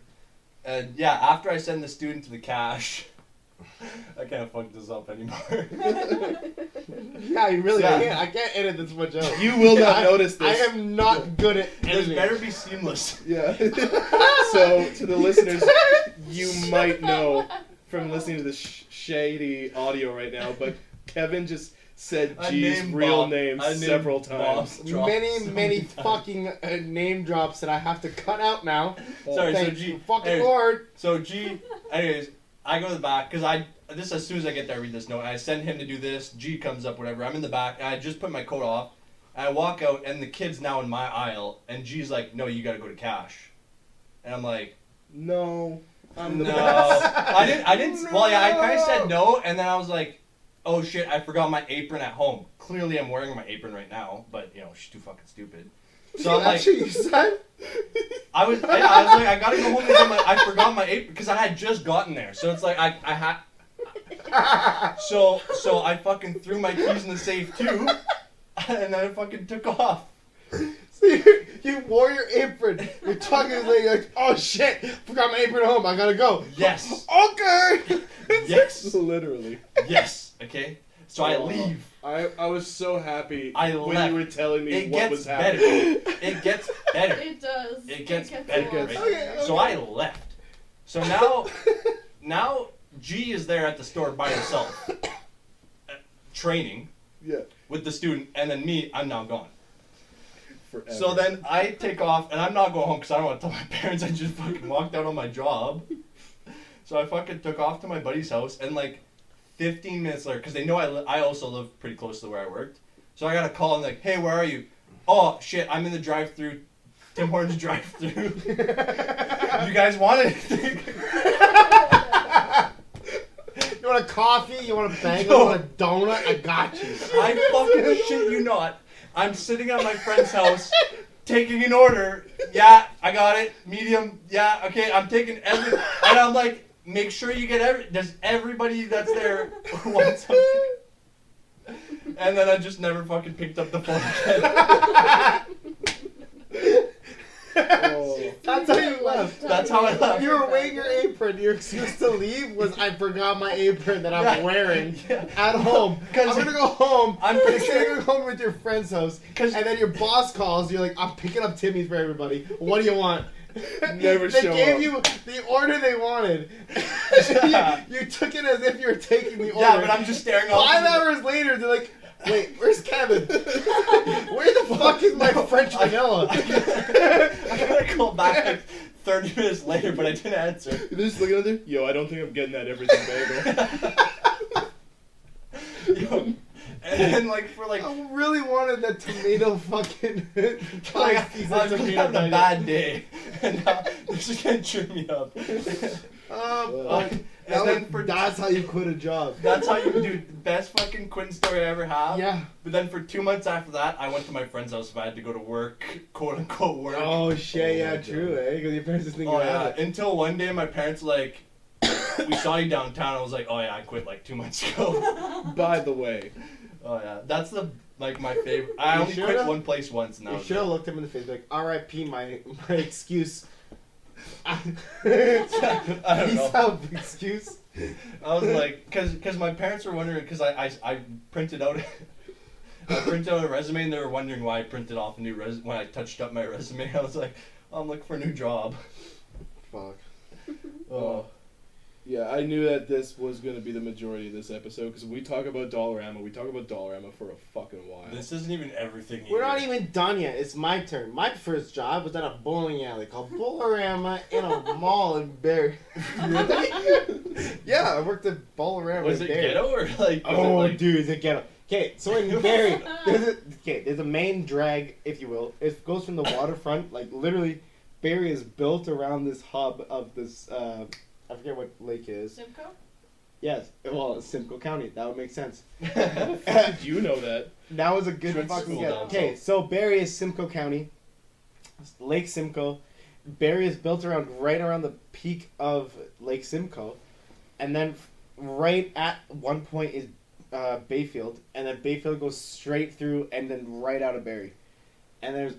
and yeah, after I send the student to the cash, I can't fuck this up anymore. Yeah, you really Yeah. can't. I can't edit this much out. You will not I- notice this. I am not good at This editing. better be seamless. Yeah. So, to the listeners, you might know from listening to this shady audio right now, but Kevin just said A G's name real bomb. name A name several bomb. times. Drop many, so many many times. fucking name drops that I have to cut out now. Sorry, so Thank G. you, fucking anyways, Lord. So G, anyways, I go to the back because this as soon as I get there, I read this note. I send him to do this. G comes up, whatever. I'm in the back. I just put my coat off. And I walk out, and the kid's now in my aisle. And G's like, no, you got to go to cash. And I'm like, No. I'm the no. best. I didn't. Well, yeah, I kind of said no, and then I was like, oh shit, I forgot my apron at home. Clearly, I'm wearing my apron right now, but you know, she's too fucking stupid. So I'm like, Actually, you said. I was like, I gotta go home and get I forgot my apron because I had just gotten there. So it's like I had. So I fucking threw my keys in the safe too, and then I fucking took off. So you wore your apron. You're talking to the like, oh shit, forgot my apron at home. I gotta go. Yes. Okay. Yes. Literally. Yes. Okay. So I leave. I was so happy I when left. you were telling me It what gets was better. happening. It gets better. It does. It gets a better. lot Right? better. Okay. So I left. So now G is there at the store by herself, training Yeah. with the student, and then me, I'm now gone. Forever. So then I take off, and I'm not going home because I don't want to tell my parents I just fucking walked out on my job. So I fucking took off to my buddy's house, and like 15 minutes later, because they know I also live pretty close to where I worked. So I got a call and like, hey, where are you? Oh shit, I'm in the drive-through, Tim Hortons drive-through. You guys want anything? You want a coffee? You want a bagel? No. You want a donut? I got you. I fucking shit you not. I'm sitting at my friend's house, taking an order. Yeah, I got it. Medium. Yeah, okay. I'm taking every, and I'm like, make sure you get does everybody that's there want something? And then I just never fucking picked up the phone again. Oh. That's how you left. That's how I left. You were wearing your apron. Your excuse to leave was I forgot my apron that I'm wearing at home. I'm 'Cause gonna go home. I'm pretty You're sure- gonna go home with your friend's house, 'Cause- and then your boss calls. You're like, I'm picking up Timmy's for everybody. What do you want? Never they show gave up. you the order they wanted. you took it as if you were taking the order. Yeah, but I'm just staring off. 5 hours later, they're like, wait, where's Kevin? Where the fuck is my French vanilla? I gotta call back like 30 minutes later, but I didn't answer. You're just looking at there. Yo, I don't think I'm getting that everything bagel. Yo, and then like for like, I really wanted that tomato fucking. like piece I of was tomato having a bagel. bad day, and now this is gonna cheer me up. And then for that's how you quit a job. that's how you do the best fucking quitting story I ever have. Yeah. But then for 2 months after that, I went to my friend's house if I had to go to work, quote unquote work. Oh shit! Oh, Yeah, my true. God. Because your parents just think Oh you yeah. had it. Until one day my parents were like, we saw you downtown. I was like, oh yeah, I quit like 2 months ago. By the way, Oh yeah, that's the like my favorite. I You only quit should've- one place once, and that You was should have it. looked him in the face like, "R.I.P. my excuse." I don't Peace know. out, excuse. I was like, cause my parents were wondering, cause I printed out, I printed out a resume, and they were wondering why I printed off a new when I touched up my resume. I was like, oh, I'm looking for a new job. Fuck. Oh. yeah, I knew that this was going to be the majority of this episode because we talk about Dollarama. We talk about Dollarama for a fucking while. This isn't even everything. We're either. not even done yet. It's my turn. My first job was at a bowling alley called Dollarama in a mall in Barrie. Yeah, I worked at Dollarama. Was in it Barrie. ghetto or like? Was Oh, it like, dude, the ghetto. Okay, so in Barrie, there's a main drag, if you will. It goes from the waterfront, like literally, Barrie is built around this hub of this. I forget what lake it is. Simcoe? Yes, well, it's Simcoe County. That would make sense. How the fuck did you know that? That was a good Went to fucking school guess. down Okay, south. so Barrie is Simcoe County. Lake Simcoe. Barrie is built right around the peak of Lake Simcoe, and then right at one point is Bayfield, and then Bayfield goes straight through and then right out of Barrie, and there's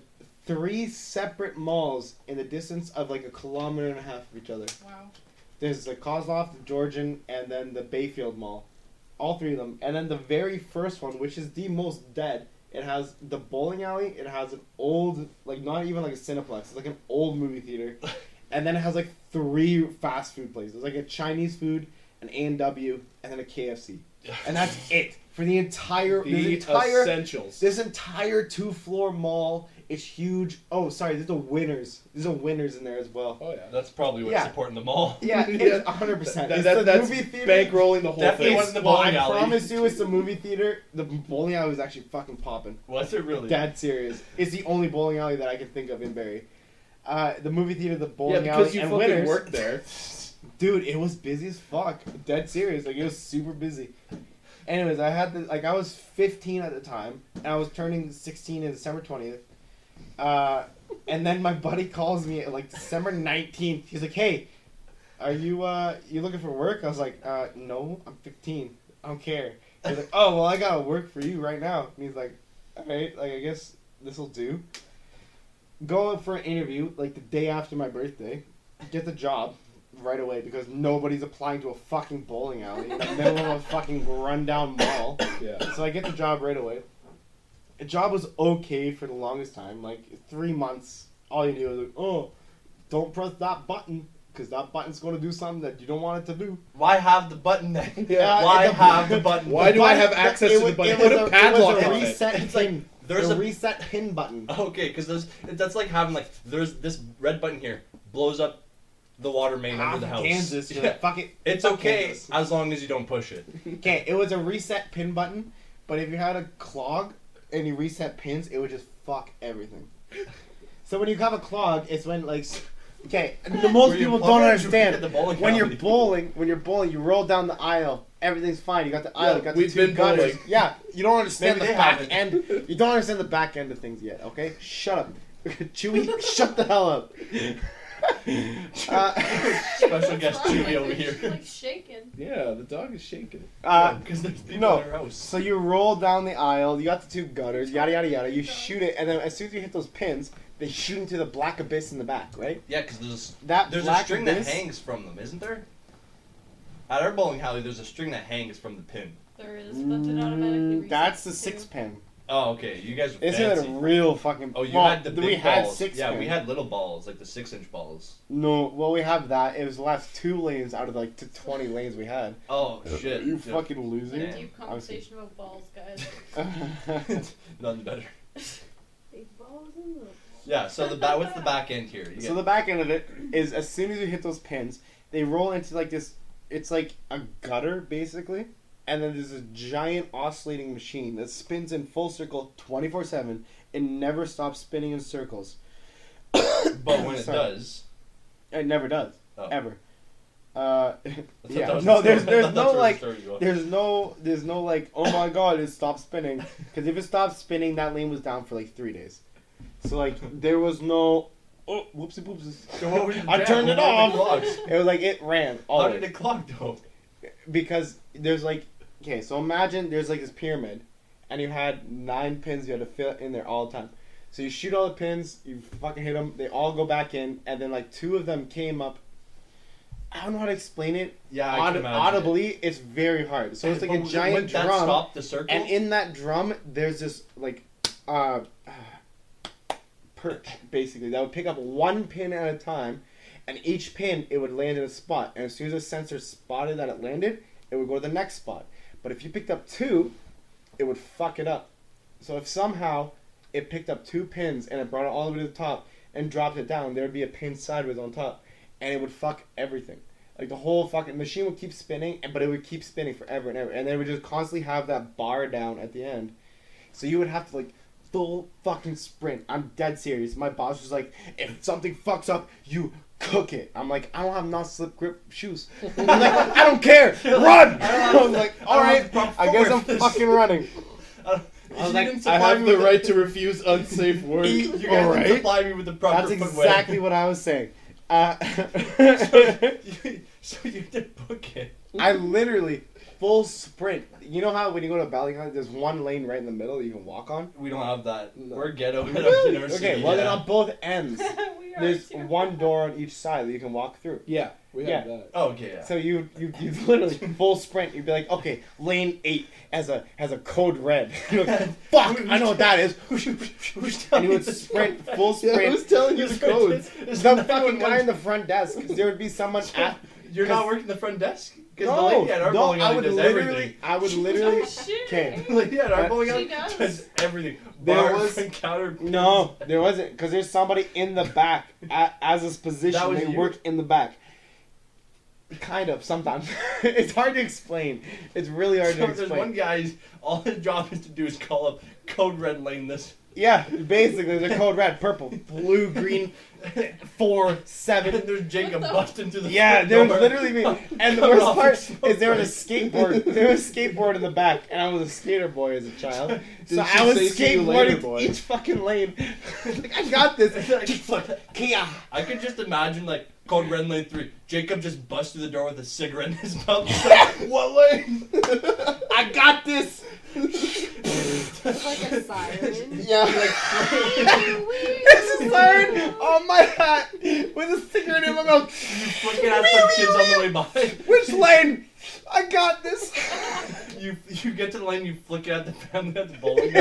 3 separate malls in the distance of like 1.5 kilometers of each other. Wow. There's the Kozloff, the Georgian, and then the Bayfield Mall. All 3 of them. And then the very first one, which is the most dead, it has the bowling alley, it has an old, like not even like a Cineplex, it's like an old movie theater. And then it has like 3 fast food places, like a Chinese food, an A&W, and then a KFC. And that's it. For the entire, The essentials. this entire 2-floor mall It's huge. Oh, sorry. There's a winners. There's a winners in there as well. Oh yeah. That's probably what's Yeah. supporting them all. Yeah, it's 100%. It's the That's movie theater. bankrolling the whole Definitely thing. wasn't the Well, bowling I alley. promise you, it's the movie theater. The bowling alley was actually fucking popping. Was it really? Dead serious. It's the only bowling alley that I can think of in Barrie. The movie theater, the Yeah, bowling because alley, you and fucking winners. work there. Dude, it was busy as fuck. Dead serious. Like, it was super busy. Anyways, I was 15 at the time, and I was turning 16 on December 20th. And then my buddy calls me at, like, December 19th. He's like, hey, are you looking for work? I was like, no, I'm 15. I don't care. He's like, oh, well, I gotta work for you right now. And he's like, alright, like, I guess this'll do. Go for an interview, like, the day after my birthday. Get the job right away because nobody's applying to a fucking bowling alley in the middle of a fucking rundown mall. Yeah. So I get the job right away. The job was okay for the longest time, like 3 months. All you do is like, oh, don't press that button because that button's going to do something that you don't want it to do. Why have the button then? Yeah. Why the- have the button? Why do I have access to the button? Put a padlock it on was a it. reset It's like, pin. there's a a- reset pin button. Okay, because that's like having like there's this red button here blows up the water main Half under the house. Kansas, you're Yeah. like, fuck it. It's fuck okay Kansas. as long as you don't push it. Okay, it was a reset pin button, but if you had a clog and you reset pins, it would just fuck everything. So when you have a clog, it's when like, okay, the most Were you people a don't plumber or understand. at the bowling When you're alley? bowling, you roll down the aisle. Everything's fine. You got the aisle. Yeah, You got we've the two been gutters. bowling. Yeah, you don't understand Maybe the they back haven't. end. You don't understand the back end of things yet. Okay, shut up, Chewy. Shut the hell up. Special guest Chewy over here. Like shaking. Yeah, the dog is shaking. Because there's people no. in our house. So you roll down the aisle, you got the two gutters, yada yada yada. You shoot it, and then as soon as you hit those pins, they shoot into the black abyss in the back, right? Yeah, because That there's a black string abyss, that hangs from them, isn't there? At our bowling alley, there's a string that hangs from the pin. There is, but it automatically resets That's the too. 6 pin. Oh, okay. You guys are This fancy. is a real fucking. Oh, you well, had the big we had balls. 6 Yeah, pin. we had little balls, like the 6-inch balls. No, well, we have that. It was the last 2 lanes out of like the 20 lanes we had. Oh shit! You Yeah. fucking loser. Yeah. Deep conversation about balls, guys. Nothing better. Big balls and little balls. Yeah. So what's the back end here? You So get- the back end of it is as soon as you hit those pins, they roll into like this. It's like a gutter basically, and then there's a giant oscillating machine that spins in full circle 24/7 and never stops spinning in circles. but when it Sorry. does, It never does oh. ever. I thought Yeah. that was No, the there's story. I there's thought no that's where like the story was going. there's no like oh my god it stopped spinning because if it stopped spinning that lane was down for like 3 days. So like there was no oh whoopsie poopsies. So what was your I jam? turned it What were off. the clogs? It was like it ran How always. did it clog though? Because there's like okay, so imagine there's like this pyramid, and you had 9 pins you had to fit in there all the time. So you shoot all the pins, you fucking hit them, they all go back in, and then like 2 of them came up. I don't know how to explain it. Yeah, I can imagine Audibly, it's very hard. So it's like a But giant wouldn't that drum, stop the circle? and in that drum there's this like perch basically that would pick up 1 pin at a time. And each pin, it would land in a spot. And as soon as the sensor spotted that it landed, it would go to the next spot. But if you picked up 2, it would fuck it up. So if somehow it picked up 2 pins and it brought it all the way to the top and dropped it down, there would be a pin sideways on top. And it would fuck everything. Like the whole fucking machine would keep spinning, but it would keep spinning forever and ever. And they would just constantly have that bar down at the end. So you would have to like full fucking sprint. I'm dead serious. My boss was like, if something fucks up, you cook it. I'm like, I don't have non-slip grip shoes. I'm like, I don't care. Run! I'm like, alright, I guess I'm fucking running. I was You like, didn't I supply have me the with right to refuse unsafe work. You guys Alright. didn't supply me with the proper That's footwear. exactly what I was saying. So you did book it. I literally full sprint. You know how when you go to a bowling alley, there's 1 lane right in the middle that you can walk on? We don't have that. No. We're ghetto at our Really? university. Okay, well then yeah. on both ends, We are there's too. 1 door on each side that you can walk through. Yeah, we Yeah. have that. Oh, okay, yeah. So you literally full sprint. You'd be like, okay, lane 8 has a code red. You're like, fuck, I know what that is. And you would sprint full Yeah, sprint. who's telling you the codes? The fucking guy in the front desk. Because there would be someone at. You're not 'cause- working the front desk? Because the lady at our bowling I alley would does literally, everything. I would literally. Oh, shit. Okay. The lady at our Uh, bowling She alley does? does everything. There Bars was- and counter. No, there wasn't, because there's somebody in the back as his position. That was They you? work in the back. Kind of, sometimes. It's hard to explain. It's really hard to So there's explain. one guy, all his job is to do is call up code red lane this. Yeah, basically, they're code red, purple, blue, green, 4, And 7. there's Jacob What the- busting through the Yeah, front there was door. literally me. And the Coming worst off part the smoke is there was a break. skateboard. There was a skateboard in the back, and I was a skater boy as a child. Did So she I was say see you later, skateboarding boy? each fucking lane. Like, I got this. Kia. I could just imagine like code red lane 3. Jacob just busts through the door with a cigarette in his mouth. He's like, what lane? I got this. It's like a siren. Yeah. This is siren on my hat with a cigarette in my mouth. You flick it at some kids on the way by. Which lane? I got this. You get to the lane, you flick it at the family at the bowling.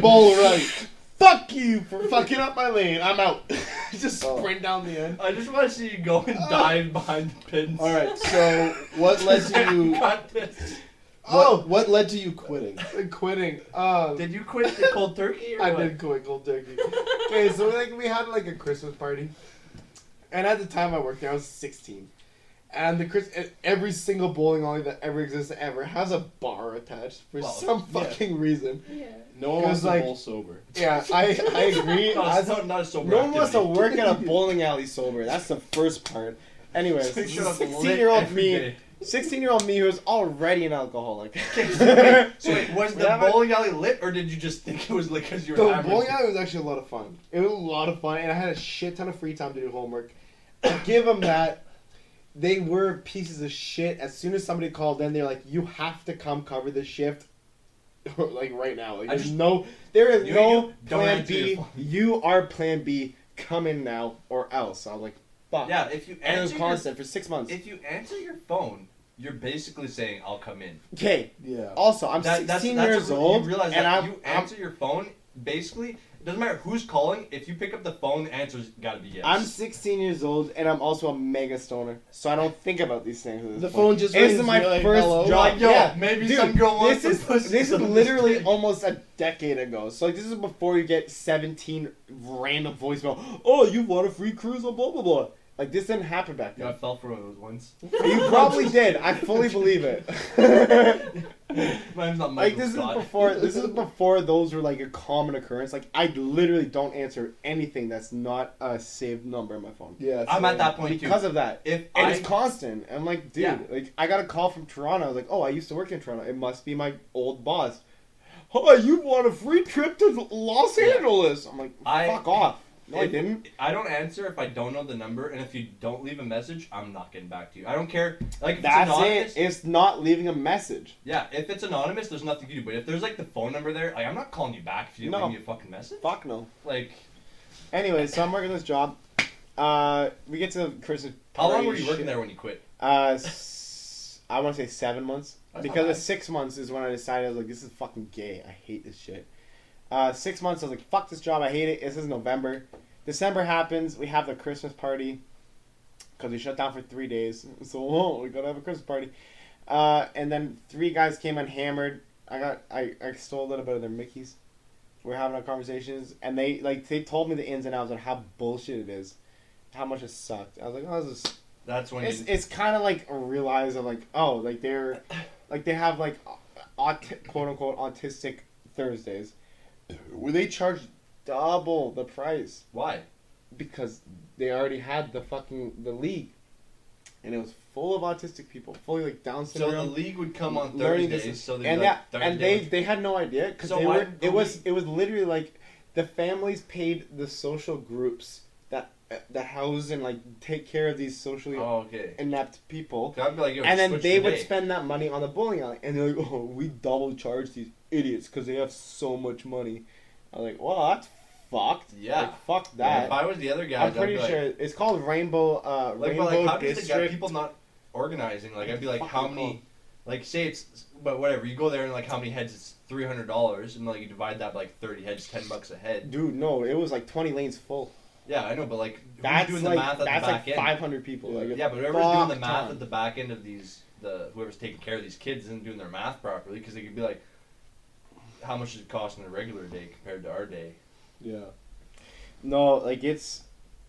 Ball right. Fuck you for fucking up my lane. I'm out. Just Oh. sprint down the end. I just want to see you go and dive behind the pins. All right. So what led to you? Got this. What led to you quitting? Quitting. Did you quit the cold turkey? Or I what? did quit cold turkey. Okay, so like we had like a Christmas party, and at the time I worked there, I was 16, and every single bowling alley that ever existed ever has a bar attached for Well, some yeah. fucking reason. Yeah. No one It wants was to like- bowl sober. Yeah, I agree. Not a sober No one wants to activity. work at a bowling alley sober. That's the first part. Anyways, So you shut up lit 16-year-old every me, day. 16-year-old me who was already an alcoholic. So wait, was the Whatever. bowling alley lit, or did you just think it was lit because you were The hammered? bowling alley was actually a lot of fun. It was a lot of fun, and I had a shit ton of free time to do homework. I give them that. They were pieces of shit. As soon as somebody called in, they're like, "You have to come cover this shift." Like right now, like I there's just- there is You no don't plan answer your B. phone. You are plan B. Come in now or else. I was like, fuck. Yeah, if you And it was answer your, constant for 6 months. if you answer your phone, you're basically saying I'll come in. Okay. Yeah. Also, I'm That- 16 that's years a, old, You realize and that I'm you answer your phone. Basically, it doesn't matter who's calling. If you pick up the phone, the answer's got to be yes. I'm 16 years old, and I'm also a mega stoner, so I don't think about these things. At this The point. phone just This rings. is my you're like, first hello? job. Like, yo, Yeah. maybe Dude, some girl wants this some pussy is on this literally day. almost a decade ago. So like this is before you get 17 random voicemail. Oh, you want a free cruise on blah blah blah. Like this didn't happen back Yeah, I then. fell for one of those once. You probably did. I fully believe it. Mine's not Like Michael Scott. this is before those were like a common occurrence. Like I literally don't answer anything that's not a saved number on my phone. Yeah. I'm so- at that point Because too. of that. If And I it's constant. I'm like, dude, Yeah. like I got a call from Toronto. I was like, oh, I used to work in Toronto. It must be my old boss. Oh, you want a free trip to Los Yeah. Angeles? I'm like, I- fuck off. No, I if- didn't. I don't answer if I don't know the number, and if you don't leave a message, I'm not getting back to you. I don't care. Like if That's it's anonymous, it. It's not leaving a message. yeah. If it's anonymous, there's nothing you do. But if there's like the phone number there, like I'm not calling you back if you didn't No. leave me a fucking message. Fuck no. Like, Anyway, so I'm working this job. We get to Christmas. how long party were you working shit. there when you quit? I want to say 7 months. That's not Because bad. at 6 months is when I decided I was like, this is fucking gay. I hate this shit. 6 months, I was like, fuck this job. I hate it. This is November. December happens. We have the Christmas party. Because we shut down for 3 days. So, oh, we gotta have a Christmas party. And then 3 guys came unhammered. I stole a little bit of their Mickeys. We're having our conversations. And they told me the ins and outs on how bullshit it is. How much it sucked. I was like, oh, this is... That's when It's kind of like a realize of like, oh, like they're like they have like quote unquote autistic Thursdays where they charge double the price why? because they already had the league and it was full of autistic people, fully like Down So the syndrome. league would come on learning Thursdays, dis- so they'd and be like, yeah, and Thursday they had no idea because So they why were did the it was literally like the families paid the social groups that house and like take care of these socially Oh, okay. inept people. So I'd be like, yo, And then switch they the would day. spend that money on the bowling alley, and they're like, "Oh, we double charge these idiots because they have so much money." I was like, "Well, that's fucked." Yeah. Like, fuck Yeah, that. if I was the other guy, I'm pretty sure it's called Rainbow. Like, Rainbow but like, how does the guy, District. people not organizing? Like, I'd be like, Fucking how many? cool. Like, say it's, but whatever. You go there and like, how many heads? It's $300, and like you divide that by like 30 heads, $10 a head. Dude, no, it was like 20 lanes full. Yeah, I know, but like who's That's doing like the math at the that's back like end? 500 people. Like, Yeah, but whoever's doing the fuck math ton. at the back end of whoever's taking care of these kids isn't doing their math properly because they could be like, how much does it cost in a regular day compared to our day? Yeah. No, like it's,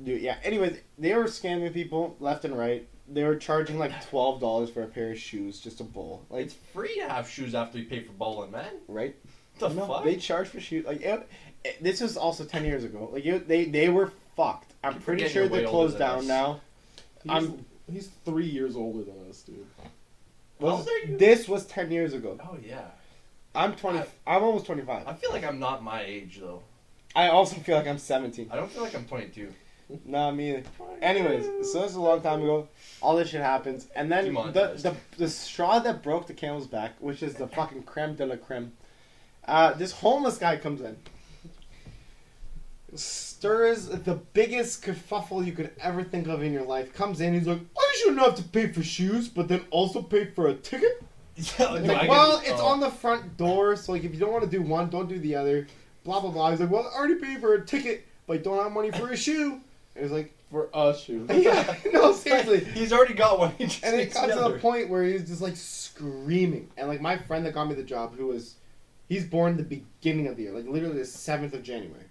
dude. Yeah. Anyways, they were scamming people left and right. They were charging like $12 for a pair of shoes, just a bowl. Like, It's free to have shoes after you pay for bowling, man. right? What the No, fuck? they charge for shoes. Like this was also 10 years ago. Like they were fucked. I'm Keep pretty forgetting sure you're way they're older closed than down us. now. He's 3 years older than us, dude. How old are you? This was 10 years ago. Oh yeah. I'm 20. I'm almost 25. I feel like I'm not my age though. I also feel like I'm 17. I don't feel like I'm 22. Nah, me either. Anyways, so this is a long time ago. All this shit happens, and then Demonetized. the straw that broke the camel's back, which is the fucking creme de la creme. This homeless guy comes in, stirs the biggest kerfuffle you could ever think of in your life. Comes in, he's like, "I shouldn't have to pay for shoes, but then also pay for a ticket." Yeah, It's no, like, I well, get- it's oh. on the front door, so like if you don't want to do one, don't do the other. Blah blah blah. He's like, well, I already paid for a ticket, but I don't have money for a shoe. And he's like, For us, shoes. yeah, no, seriously. He's already got one. He just And it needs got the to other. the point where he's just like screaming. And like my friend that got me the job, he's born the beginning of the year, like literally the 7th of January.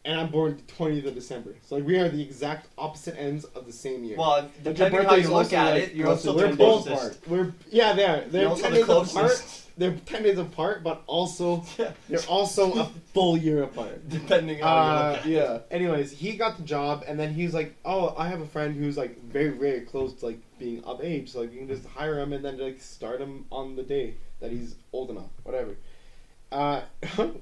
And I'm born the 20th of December. So like we are the exact opposite ends of the same year. Well, But your depending on how birthday's you look also, at like, it, you're close to also we're the both closest. apart. They're You're also 10 the days apart. closest. They're 10 days apart, but also Yeah. they're also a full year apart. Depending on how you look at it. Yeah. Anyways, he got the job, and then he's like, "Oh, I have a friend who's like very, very close to like being of age, so like you can just hire him and then like start him on the day that he's old enough, whatever."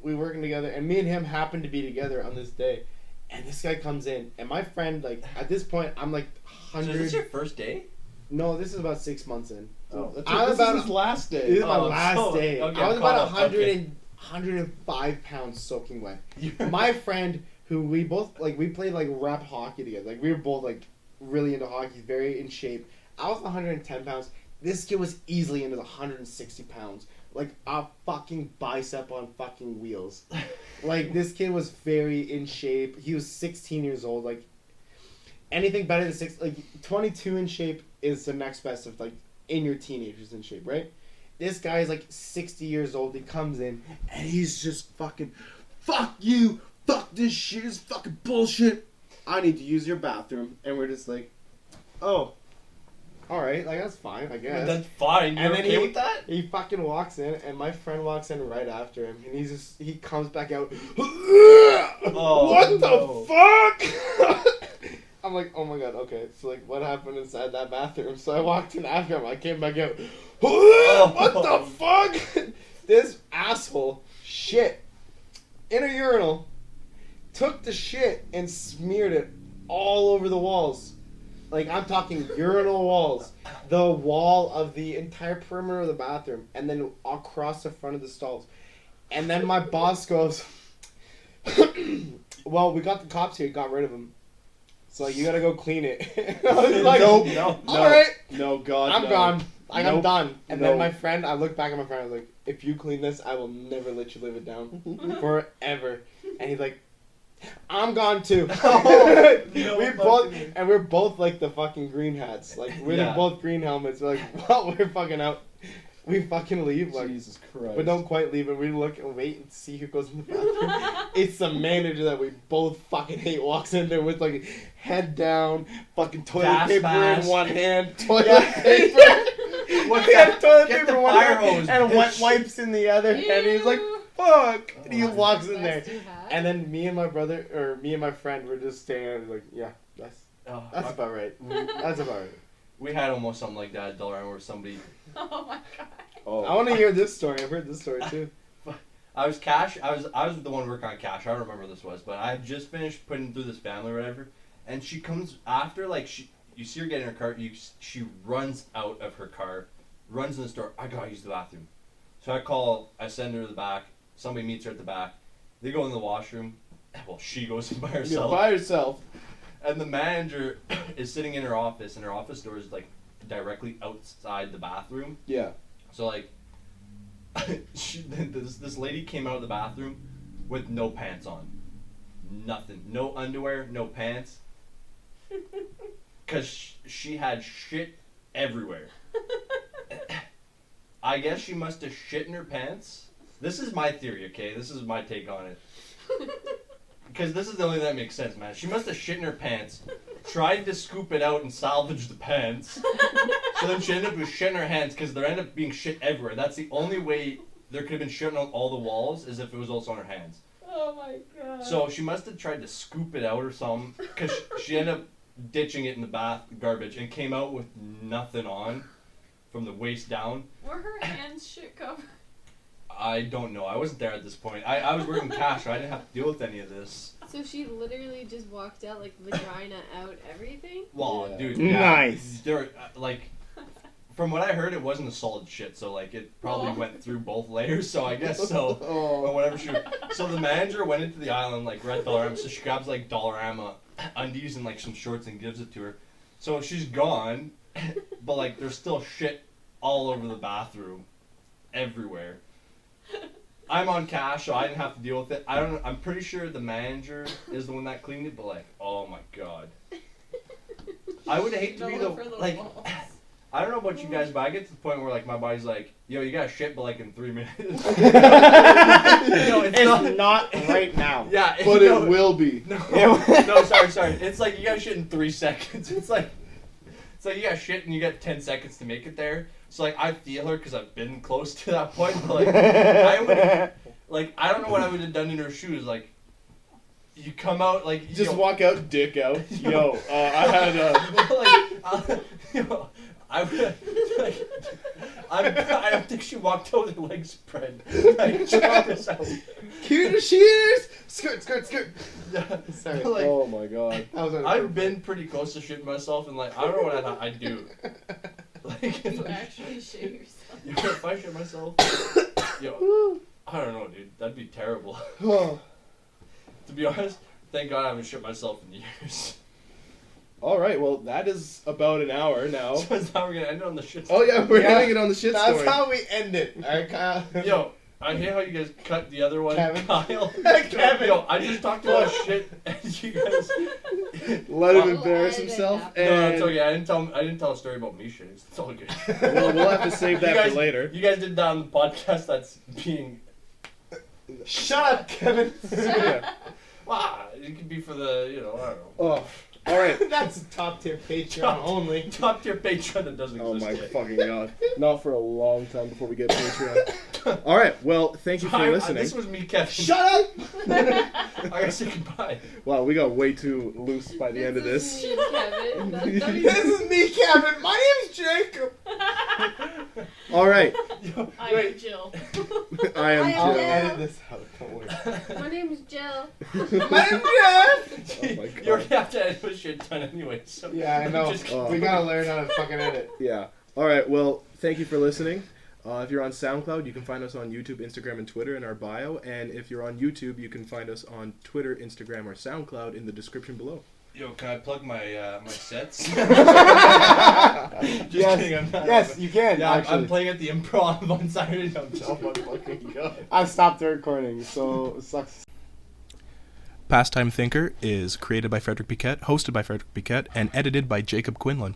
We working together, and me and him happen to be together on this day, and this guy comes in, and my friend like at this point I'm like So is this 100. your first day? No, this is about 6 months in. Oh, that's I'm this about- is his last This day. is my Oh, last so- day. okay, I was I'm about caught up. 100 Okay. and 105 pounds soaking wet. My friend, who we both like, we played like rap hockey together. Like we were both like really into hockey, very in shape. I was 110 pounds. This kid was easily into the 160 pounds, like a fucking bicep on fucking wheels. Like this kid was very in shape. He was 16 years old. Like anything better than 22 in shape is the next best of like in your teenagers in shape, right? This guy is like 60 years old. He comes in and he's just fucking, fuck you, fuck this shit, it's fucking bullshit. I need to use your bathroom. And we're just like, oh, all right, like that's fine, I guess. That's fine. You're And then okay he- with that? He fucking walks in, and my friend walks in right after him, and he comes back out. Oh, What no. the fuck? I'm like, oh my god, okay. So like, what happened inside that bathroom? So I walked in after him. I came back out. What the fuck? This asshole shit in a urinal, took the shit and smeared it all over the walls. Like I'm talking urinal walls, the wall of the entire perimeter of the bathroom, and then across the front of the stalls. And then my boss goes, well, we got the cops here, got rid of him. So you gotta go clean it. I was like, Nope. No. alright, No, God, I'm no. gone. Like I'm Nope. done. And No. then my friend, I looked back at my friend, I was like, if you clean this, I will never let you live it down. Forever. And he's like, I'm gone too. Oh, no we fucking both, way. and we're both like the fucking green hats. Like we're Yeah. both green helmets. We're like, well, we're fucking out. We fucking leave, like, Jesus Christ. but don't quite leave. And we look and wait and see who goes in the bathroom. It's the manager that we both fucking hate walks in there with like head down, fucking toilet Gas paper mask. in one hand, toilet Yeah. paper. What's He had that? toilet Get paper the in one fire hand hose, and bitch. wet wipes in the other. And he's like, Ew. fuck. And he Oh my walks in there. That's too hot. And then me and my brother, or me and my friend, were just standing there like, yeah, that's Oh, about right. That's about right. we had almost something like that at Dollarama where somebody. Oh my god. Oh. I want to hear this story. I've heard this story too. I was the one working on cash. I don't remember what this was, but I had just finished putting through this family or whatever, and she comes after you see her get in her car. She runs out of her car, runs in the store. I gotta use the bathroom, so I send her to the back. Somebody meets her at the back. They go in the washroom. Well, she goes in by Yeah, herself. by herself. And the manager is sitting in her office, and her office door is like directly outside the bathroom. Yeah. So like, this lady came out of the bathroom with no pants on, nothing. No underwear, no pants. Because she had shit everywhere. I guess she must have shit in her pants. This is my theory, okay? This is my take on it. Because this is the only thing that makes sense, man. She must have shit in her pants, tried to scoop it out and salvage the pants. So then she ended up with shit in her hands because there ended up being shit everywhere. That's the only way there could have been shit on all the walls, is if it was also on her hands. Oh my god. So she must have tried to scoop it out or something, because she ended up ditching it in the garbage, and came out with nothing on from the waist down. Were her hands shit covered? I don't know. I wasn't there at this point. I was working cash, so I didn't have to deal with any of this. So she literally just walked out like vagina out everything? Well, Yeah. dude, Nice. There, like, from what I heard, it wasn't a solid shit, so like it probably went through both layers. So I guess so. Or whatever she. So the manager went into the island like Red Dollarama. So she grabs like Dollarama undies and like some shorts and gives it to her. So she's gone, but like there's still shit all over the bathroom, everywhere. I'm on cash, so I didn't have to deal with it. I don't know. I'm pretty sure the manager is the one that cleaned it, but like, oh my god. I would hate to be the like. walls. I don't know about you guys, but I get to the point where like my body's like, yo, you got shit, but like in 3 minutes. No, It's not right now. Yeah, But no, it will be. No, no, sorry. It's like you got shit in 3 seconds. It's like you got shit and you got 10 seconds to make it there. So like I feel her because I've been close to that point. But, like I would, like I don't know what I would have done in her shoes. Like you come out like Just yo, walk out, dick out. Yo, I had yo, I would like. I don't think she walked out with her legs spread. Like, check this out. Cue the shears! Skirt. Yeah. Sorry. Like, oh my god. That was I've been pretty close to shitting myself, and like I don't know what I'd do. Like if You I, actually shit yourself. if I shit myself, yo, I don't know, dude. That'd be terrible. To be honest, thank God I haven't shit myself in years. All right, well that is about an hour now. So now we're gonna end it on the shit. Oh yeah, we're Yeah. ending it on the shit That's story. how we end it. Alright, Kyle. Yo, I hate how you guys cut the other one, Kevin. Kyle. Kevin. Yo, I just talked about shit, and you guys. Let him Oh, embarrass I did himself, that. No, and it's okay. I didn't tell a story about me shitting. It's all good. we'll have to save that You guys- for later. You guys did that on the podcast. That's being. Shut up, Kevin. Yeah. Wow, it could be for the, I don't know. Oh, all right. That's top tier Patreon only. Top tier Patreon that doesn't Oh exist my yet. fucking god. Not for a long time before we get Patreon. All right. Well, thank you for listening. This was me, Kevin. Shut up! I gotta say goodbye. Wow, we got way too loose by the end of this. Is me, Kevin. Don't even- This is me, Kevin. My name's Jacob. All right. Yo, I am Jill. I am I am I'll Jill. Jill. edit this out. Don't worry. My name is Jill. My name's Jeff. Oh my God. You already have to edit this shit done anyway. So Yeah, I know. Just- Oh. We gotta learn how to fucking edit. Yeah. All right. Well, thank you for listening. If you're on SoundCloud, you can find us on YouTube, Instagram, and Twitter in our bio. And if you're on YouTube, you can find us on Twitter, Instagram, or SoundCloud in the description below. Yo, can I plug my my sets? Just Yes. kidding. I'm not. Yes, you can. Yeah, I'm actually. playing at the Improv on Saturday. No, I'm just Oh my fucking god. I stopped the recording, so it sucks. Passtime Thinker is created by Frederick Piquet, hosted by Frederick Piquet, and edited by Jacob Quinlan.